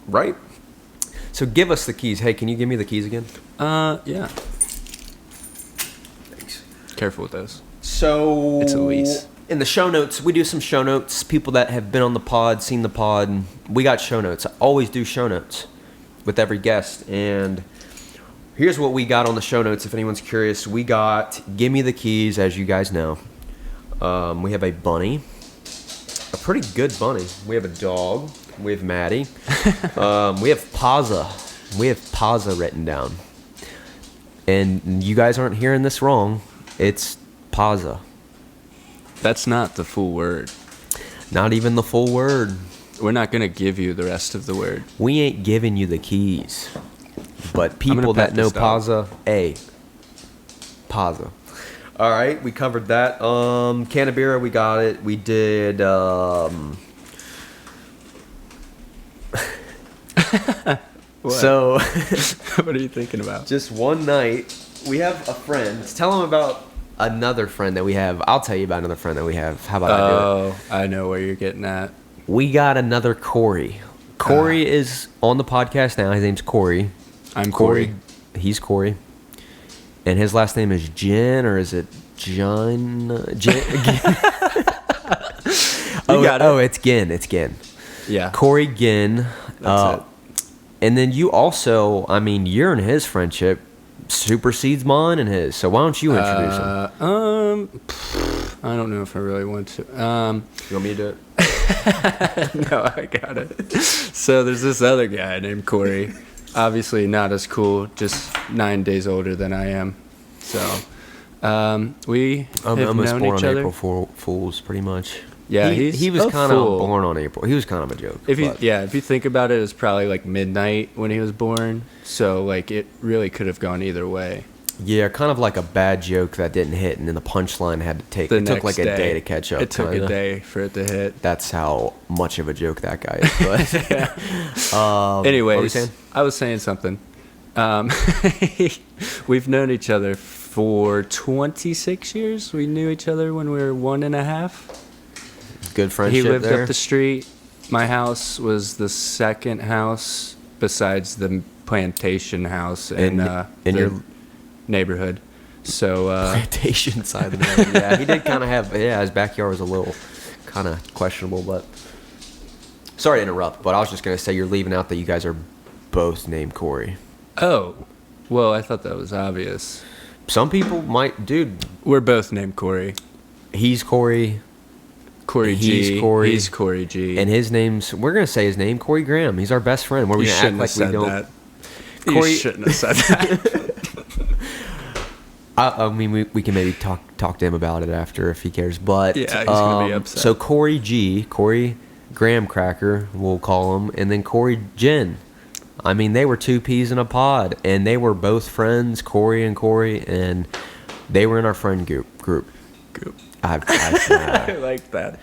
Right? So give us the keys. Hey, can you give me the keys again? Yeah. Thanks. Careful with those. So It's a lease. In the show notes, we do some show notes. People that have been on the pod, seen the pod, we got show notes. I always do show notes with every guest. And here's what we got on the show notes. If anyone's curious, we got "Give Me the Keys," as you guys know. We have a bunny, a pretty good bunny. We have a dog. We have Maddie. We have PAZA. We have PAZA written down. And you guys aren't hearing this wrong. It's PAZA. That's not the full word. Not even the full word. We're not going to give you the rest of the word. We ain't giving you the keys. But gonna people pet that know this dog. PAZA, PAZA. All right, we covered that. Canabera, we got it. We did. What? So, What are you thinking about? just one night, we have a friend. Tell them about another friend that we have. I'll tell you about another friend that we have. How about I do it? Oh, I know where you're getting at. We got another Corey. Corey is on the podcast now. His name's Corey. I'm Corey. He's Corey. And his last name is Ginn, or is it John? got it. Oh, it's Ginn. It's Ginn. Yeah. Corey Ginn. That's it. And then you also, you're in his friendship supersedes mine and his. So why don't you introduce him? I don't know if I really want to. You want me to do it? No, I got it. So there's this other guy named Corey. Obviously not as cool, just 9 days older than I am. So we have almost known born each on other. April Fools, pretty much. Yeah, he was a kind of fool. born on April. He was kind of a joke. If you but- if you think about it, it was probably like midnight when he was born. So like it really could have gone either way. Yeah, kind of like a bad joke that didn't hit, and then the punchline had to take. The It took next like a day to catch up. It took kinda. a day for it to hit. That's how much of a joke that guy is. But Anyways, what were you saying? I was saying something. We've known each other for 26 years. We knew each other when we were 1.5. Good friendship He lived there. up the street. My house was the second house besides the plantation house in in the your neighborhood. So plantation side of the neighborhood. Yeah, he did kind of have. Yeah, his backyard was a little kind of questionable. But sorry to interrupt. But I was just gonna say you're leaving out that you guys are both named Corey. oh, well, I thought that was obvious. Some people might, dude. We're both named Corey. He's Corey, Corey G. He's Corey. He's Corey G. and his name's. We're gonna say his name, Corey Graham. He's our best friend. What are we You gonna act shouldn't like have we said don't? that. Corey- You shouldn't have said that. We can maybe talk to him about it after if he cares. But Yeah, he's gonna be upset. So Corey G, Corey Graham Cracker, we'll call him, and then Corey Ginn. They were two peas in a pod, and they were both friends, Corey, and they were in our friend group. I like that.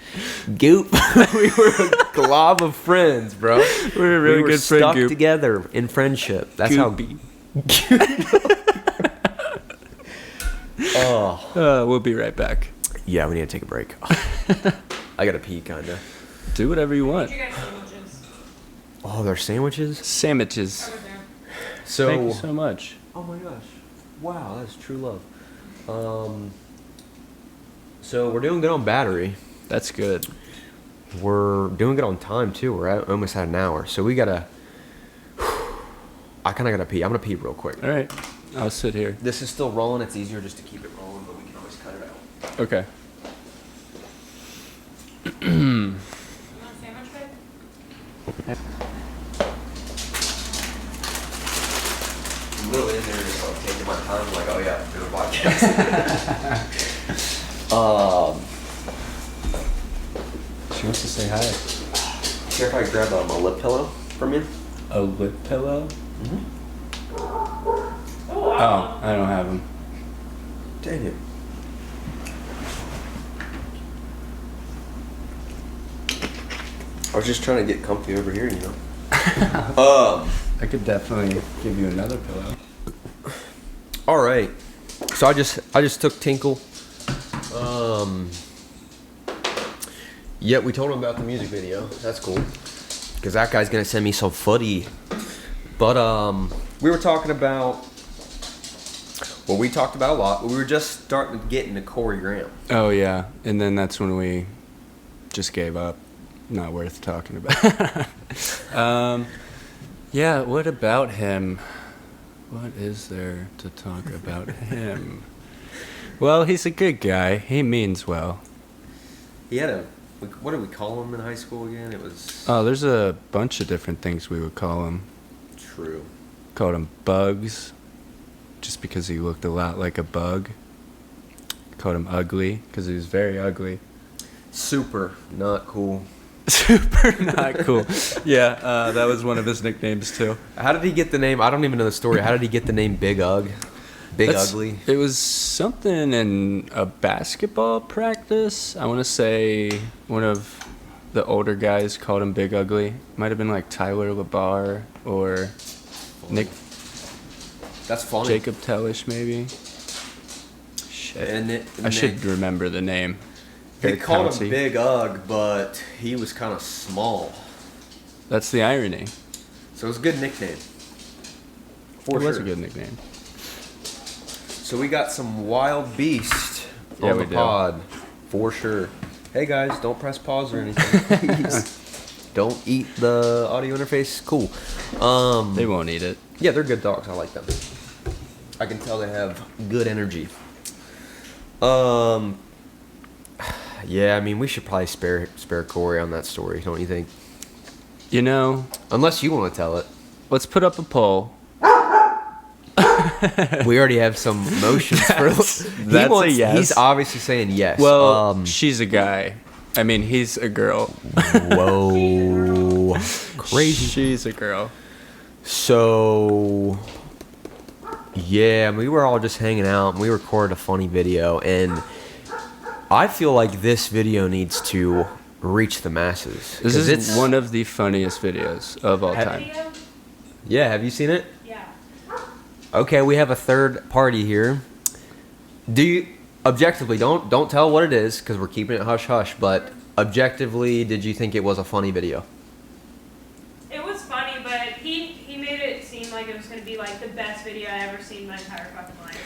Goop. We were a glob of friends, bro. We were a really good friend stuck Goop. together in friendship. That's Goopy. Oh. We'll be right back. Yeah, we need to take a break. I gotta pee, kinda. Do whatever you want. You guys sandwiches Oh, they're sandwiches? Sandwiches. over there. So, Thank you so much. oh my gosh. Wow, that's true love. So we're doing good on battery. That's good. We're doing good on time too. We're almost at an hour. So we gotta. I kind of gotta pee. I'm gonna pee real quick. All right. I'll sit here. This is still rolling. It's easier just to keep it rolling, but we can always cut it out. Okay. You want a sandwich, babe? I'm literally in there just like taking my time, like, oh yeah, do a podcast. She wants to say hi. Care if I grab a lip pillow from you? A lip pillow? Mm-hmm. Oh, I don't have them. Dang it. I was just trying to get comfy over here, you know. I could definitely give you another pillow. All right. So I just took Tinkle. Yeah, we told him about the music video. That's cool. Because that guy's gonna send me some footy. But we were talking about. Well, we talked about a lot. But we were just starting to get into Corey Graham. Oh, yeah. And then that's when we just gave up. Not worth talking about. Yeah, what about him? What is there to talk about him? Well, he's a good guy. He means well. He had a. What did we call him in high school again? It was. Oh, there's a bunch of different things we would call him. True. Called him Bugs, just because he looked a lot like a bug. Called him Ugly, because he was very ugly. Super not cool. Super not cool. Yeah, that was one of his nicknames too. How did he get the name? I don't even know the story. How did he get the name Big Ug? Big Ugly? It was something in a basketball practice. I want to say one of the older guys called him Big Ugly. Might have been like Tyler LeBar or Nick. That's funny. Jacob Tellish, maybe. Shit. I should remember the name. They Very called bouncy. him Big Ug, but he was kind of small. That's the irony. So it was a good nickname. It was a good nickname. So we got some wild beast Yeah, on we the do. pod, for sure. Hey guys, don't press pause or anything. Please. Don't eat the audio interface. Cool. They won't eat it. Yeah, they're good dogs. I like them. I can tell they have good energy. Yeah, I mean, we should probably spare Corey on that story, don't you think? You know, Unless you want to tell it. let's put up a poll. We already have some motions for. That's a yes. He's obviously saying yes. Well, she's a guy. I mean, he's a girl. Whoa, crazy. She's a girl. So, yeah, we were all just hanging out, and we recorded a funny video, and I feel like this video needs to reach the masses. This 'Cause is one of the funniest videos of all time. Video? Yeah, have you seen it? Yeah. Okay, we have a third party here. Do you objectively don't tell what it is because we're keeping it hush hush, but objectively, did you think it was a funny video? It was funny, but he made it seem like it was going to be like the best video I ever seen in my entire fucking life.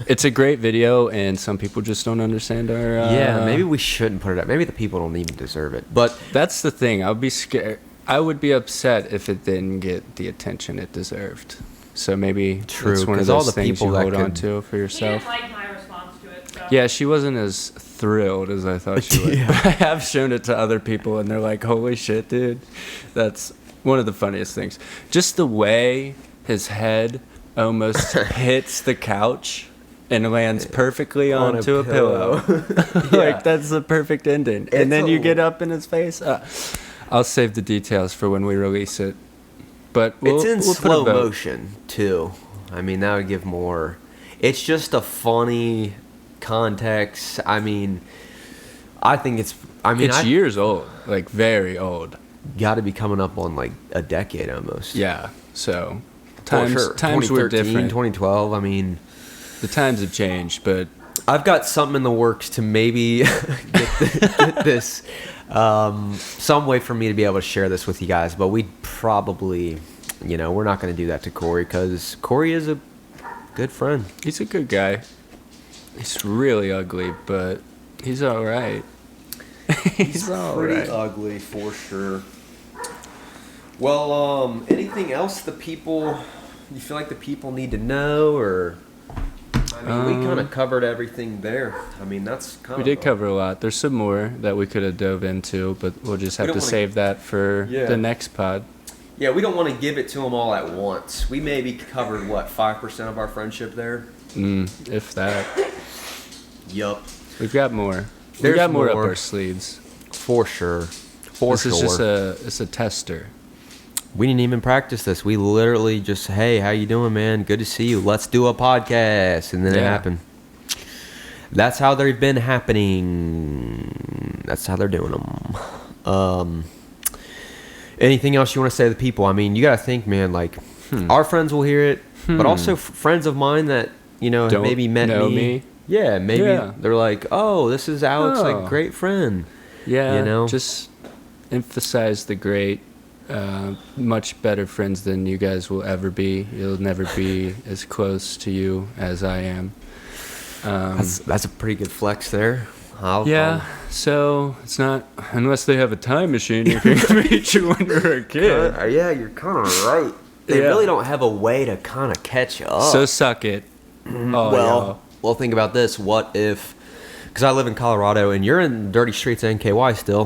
It's a great video, and some people just don't understand our. Yeah, maybe we shouldn't put it up. Maybe the people don't even deserve it. But That's the thing. I'd be scared. I would be upset if it didn't get the attention it deserved. So maybe True, it's one of 'cause all those the things people you that hold on could- to for He yourself. didn't like my response to it, so. Yeah, she wasn't as thrilled as I thought she would. Yeah. But I have shown it to other people, and they're like, "Holy shit, dude!" That's one of the funniest things. Just the way his head almost hits the couch and lands perfectly On a onto a pillow. Yeah. Like that's the perfect ending. It's And then you a- get up in his face. I'll save the details for when we release it. But it's in we'll put a slow vote. motion too. I mean, that would give more. It's just a funny context. I mean, I think it's. I mean, It's years old, like very old. got to be coming up on like a decade almost. Yeah. So Well, times were 2013, different. 2012. I mean, The times have changed, but I've got something in the works to maybe get this some way for me to be able to share this with you guys. But we probably, we're not going to do that to Corey because Corey is a good friend. he's a good guy. He's really ugly, but he's all right. He's all right. ugly for sure. Well, anything else you feel like the people need to know, or I mean, we kind of covered everything there. I mean, that's kind We of did cover a lot. There's some more that we could have dove into, but we'll just have don't to wanna- save that for Yeah. the next pod. Yeah, we don't want to give it to them all at once. We maybe covered 5% of our friendship there. If that. Yup, We've got more. We've There's got more up more. our sleeves. for sure. This is just it's a tester. We didn't even practice this. We literally just, hey, how you doing, man? Good to see you. Let's do a podcast, and then it Yeah. happened. That's how they've been happening. That's how they're doing them. Anything else you want to say to the people? I mean, you got to think, man. Like, our friends will hear it, but also friends of mine that have Don't maybe met know me. me. Yeah, maybe Yeah. they're like, oh, this is Alex, Oh. like great friend. Yeah, just emphasize the great, much better friends than you guys will ever be. You'll never be as close to you as I am. That's a pretty good flex there. Yeah, so it's not, unless they have a time machine you can meet you when you're a kid. Yeah, you're kind of right. They Yeah. really don't have a way to kind of catch up. So suck it. Oh, well, think about this. What if, because I live in Colorado and you're in dirty streets of NKY still.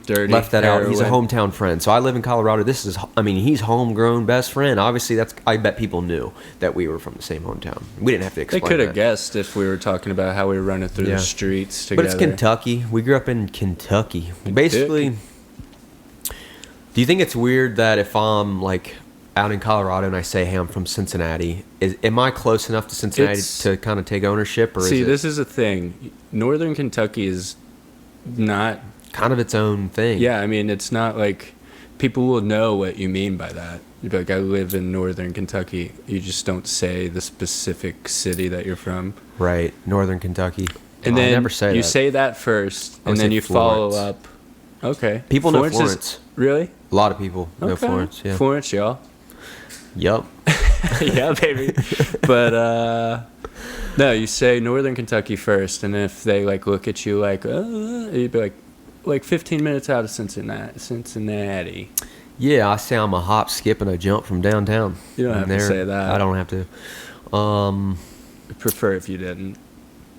dirty. Left that out. He's a heroin. hometown friend. So I live in Colorado. He's homegrown best friend. Obviously, I bet people knew that we were from the same hometown. We didn't have to They explain could have that. guessed if we were talking about how we were running through Yeah. the streets But together. it's Kentucky. We grew up in Kentucky. Basically, do you think it's weird that if I'm like out in Colorado and I say, hey, I'm from Cincinnati, am I close enough to Cincinnati to kind of take ownership? Or See, is it this is a thing. Northern Kentucky is not. kind of its own thing? Yeah, I mean, it's not like people will know what you mean by that. You'd be like, I live in Northern Kentucky. You just don't say the specific city that you're from. Right, Northern Kentucky. And I then never say you that. say that first, I would and then say you follow Florence. up. Okay. People know is- Florence. Really? A lot of people know Okay. Florence. Yeah. Florence, y'all. Yup. Yeah, baby. But no, you say Northern Kentucky first, and if they like look at you like, you'd be like 15 minutes out of Cincinnati. Yeah, I say I'm a hop, skip, and a jump from downtown. You don't have to say that. I don't have to. I'd prefer if you didn't.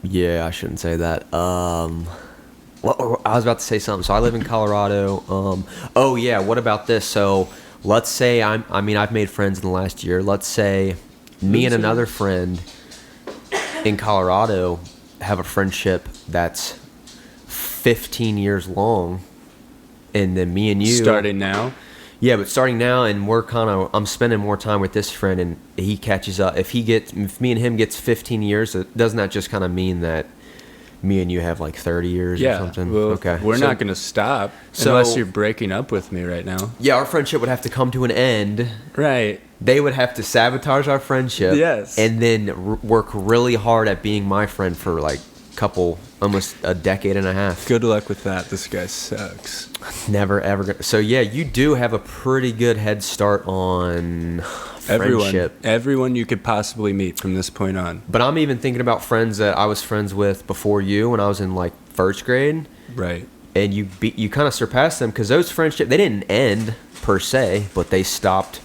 Yeah, I shouldn't say that. Well, I was about to say something. So I live in Colorado. Oh yeah, what about this? So let's say I've made friends in the last year. Let's say me and another friend in Colorado have a friendship that's 15 years long, and then me and you Starting now. Yeah, but starting now, and I'm spending more time with this friend, and he catches up. If me and him gets 15 years, doesn't that just kind of mean that me and you have like 30 years or something? Well, Okay. we're So- not going to stop So- unless you're breaking up with me right now. Yeah, our friendship would have to come to an end. Right. They would have to sabotage our friendship. Yes. And then work really hard at being my friend for like almost a decade and a half. Good luck with that. This guy sucks. Never ever. So yeah, you do have a pretty good head start on friendship. Everyone you could possibly meet from this point on. But I'm even thinking about friends that I was friends with before you when I was in like first grade, Right. and you kind of surpassed them because those friendship, they didn't end per se, but they stopped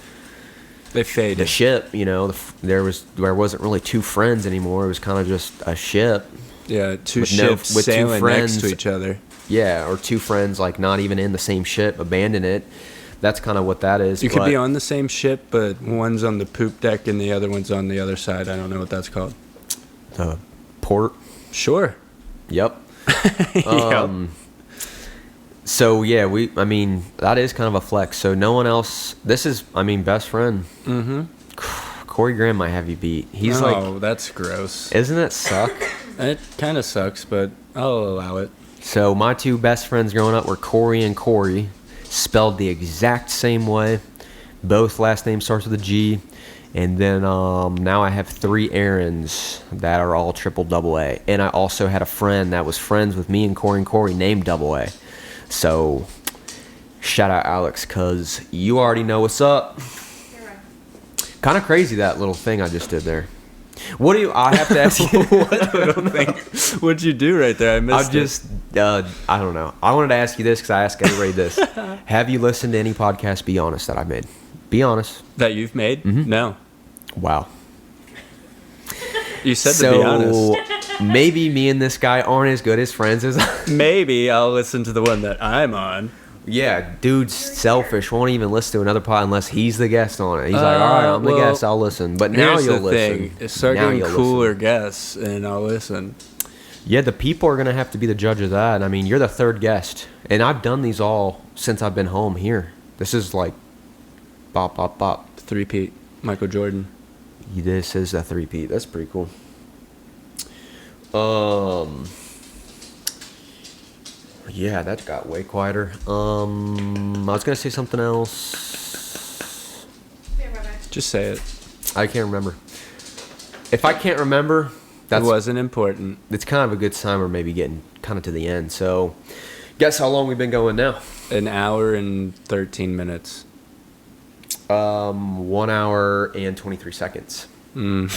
They the faded. ship. There wasn't really two friends anymore. It was kind of just a ship. Yeah, two With ships with two sailing next to friends. each other. Yeah, or two friends like not even in the same ship, abandon it. That's kind of what that is. You could but- be on the same ship, but one's on the poop deck and the other one's on the other side. I don't know what that's called. the port. Sure. Yep. Yep. So yeah, that is kind of a flex. So no one else. This is, best friend. Mm-hmm. Corey Graham might have you beat. He's like, that's gross. isn't it suck? It kind of sucks, but I'll allow it. So my two best friends growing up were Corey and Corey, spelled the exact same way. Both last names starts with a G. And then now I have 3 Aarons that are all triple double A. And I also had a friend that was friends with me and Corey named double A. So shout out Alex, because you already know what's up. Kind of crazy, that little thing I just did there. What do you? I have to ask you. What little thing? What'd you do right there? I missed I don't know. I wanted to ask you this because I ask everybody this. Have you listened to any podcast, be honest, that I've made? Be honest. That you've made? Mm-hmm. No. Wow. You said to be honest. Maybe me and this guy aren't as good as friends as Maybe I'll listen to the one that I'm on. Yeah, dude's selfish. Won't even listen to another pod unless he's the guest on it. He's like, all right, I'm the guest. I'll listen. But now you'll listen. Thing. Start now getting cooler guests, and I'll listen. Yeah, the people are going to have to be the judge of that. I mean, you're the 3rd guest. And I've done these all since I've been home here. This is like bop, bop, bop. 3-peat. Michael Jordan. This is a 3-peat. That's pretty cool. Yeah, that got way quieter. I was gonna say something else. Just say it. I can't remember. If I can't remember, that wasn't important. It's kind of a good sign we're maybe getting kind of to the end. So, guess how long we've been going now? 1 hour and 13 minutes. 1 hour and 23 seconds. So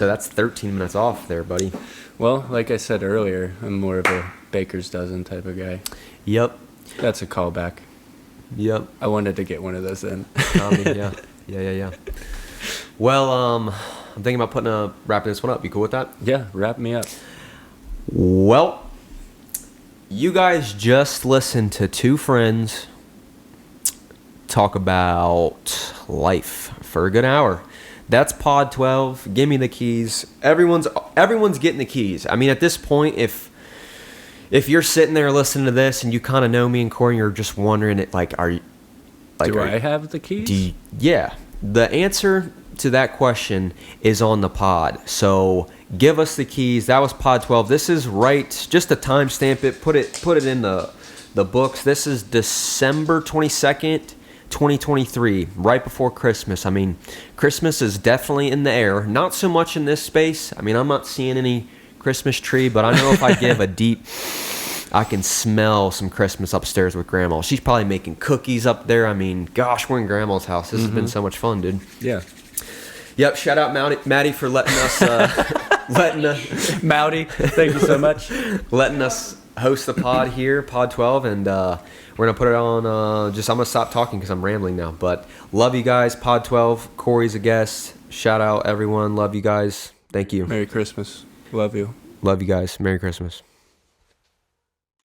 that's 13 minutes off there, buddy. Well, like I said earlier, I'm more of a baker's dozen type of guy. Yep. That's a callback. Yep. I wanted to get one of those in. Yeah. Well, I'm thinking about wrapping this one up. You cool with that? Yeah, wrap me up. Well, you guys just listened to 2 friends talk about life for a good hour. That's Pod 12. Give me the keys. Everyone's getting the keys. I mean, at this point, if you're sitting there listening to this and you kind of know me and Corey, you're just wondering, do I have the keys? Yeah. The answer to that question is on the pod. So give us the keys. That was Pod 12. This is just to timestamp it. Put it in the books. This is December 22nd. 2023, right before Christmas. I mean, Christmas is definitely in the air. Not so much in this space. I mean, I'm not seeing any Christmas tree, but I know if I give a deep, I can smell some Christmas upstairs with Grandma. She's probably making cookies up there. I mean, gosh, we're in Grandma's house. This has been so much fun, dude. Yeah. Yep. Shout out Maddie for letting us, Mowdy, thank you so much. Letting us host the pod here, Pod 12, and we're going to put it on, I'm going to stop talking because I'm rambling now, but love you guys, Pod 12, Corey's a guest, shout out everyone, love you guys, thank you. Merry Christmas, love you. Love you guys, Merry Christmas.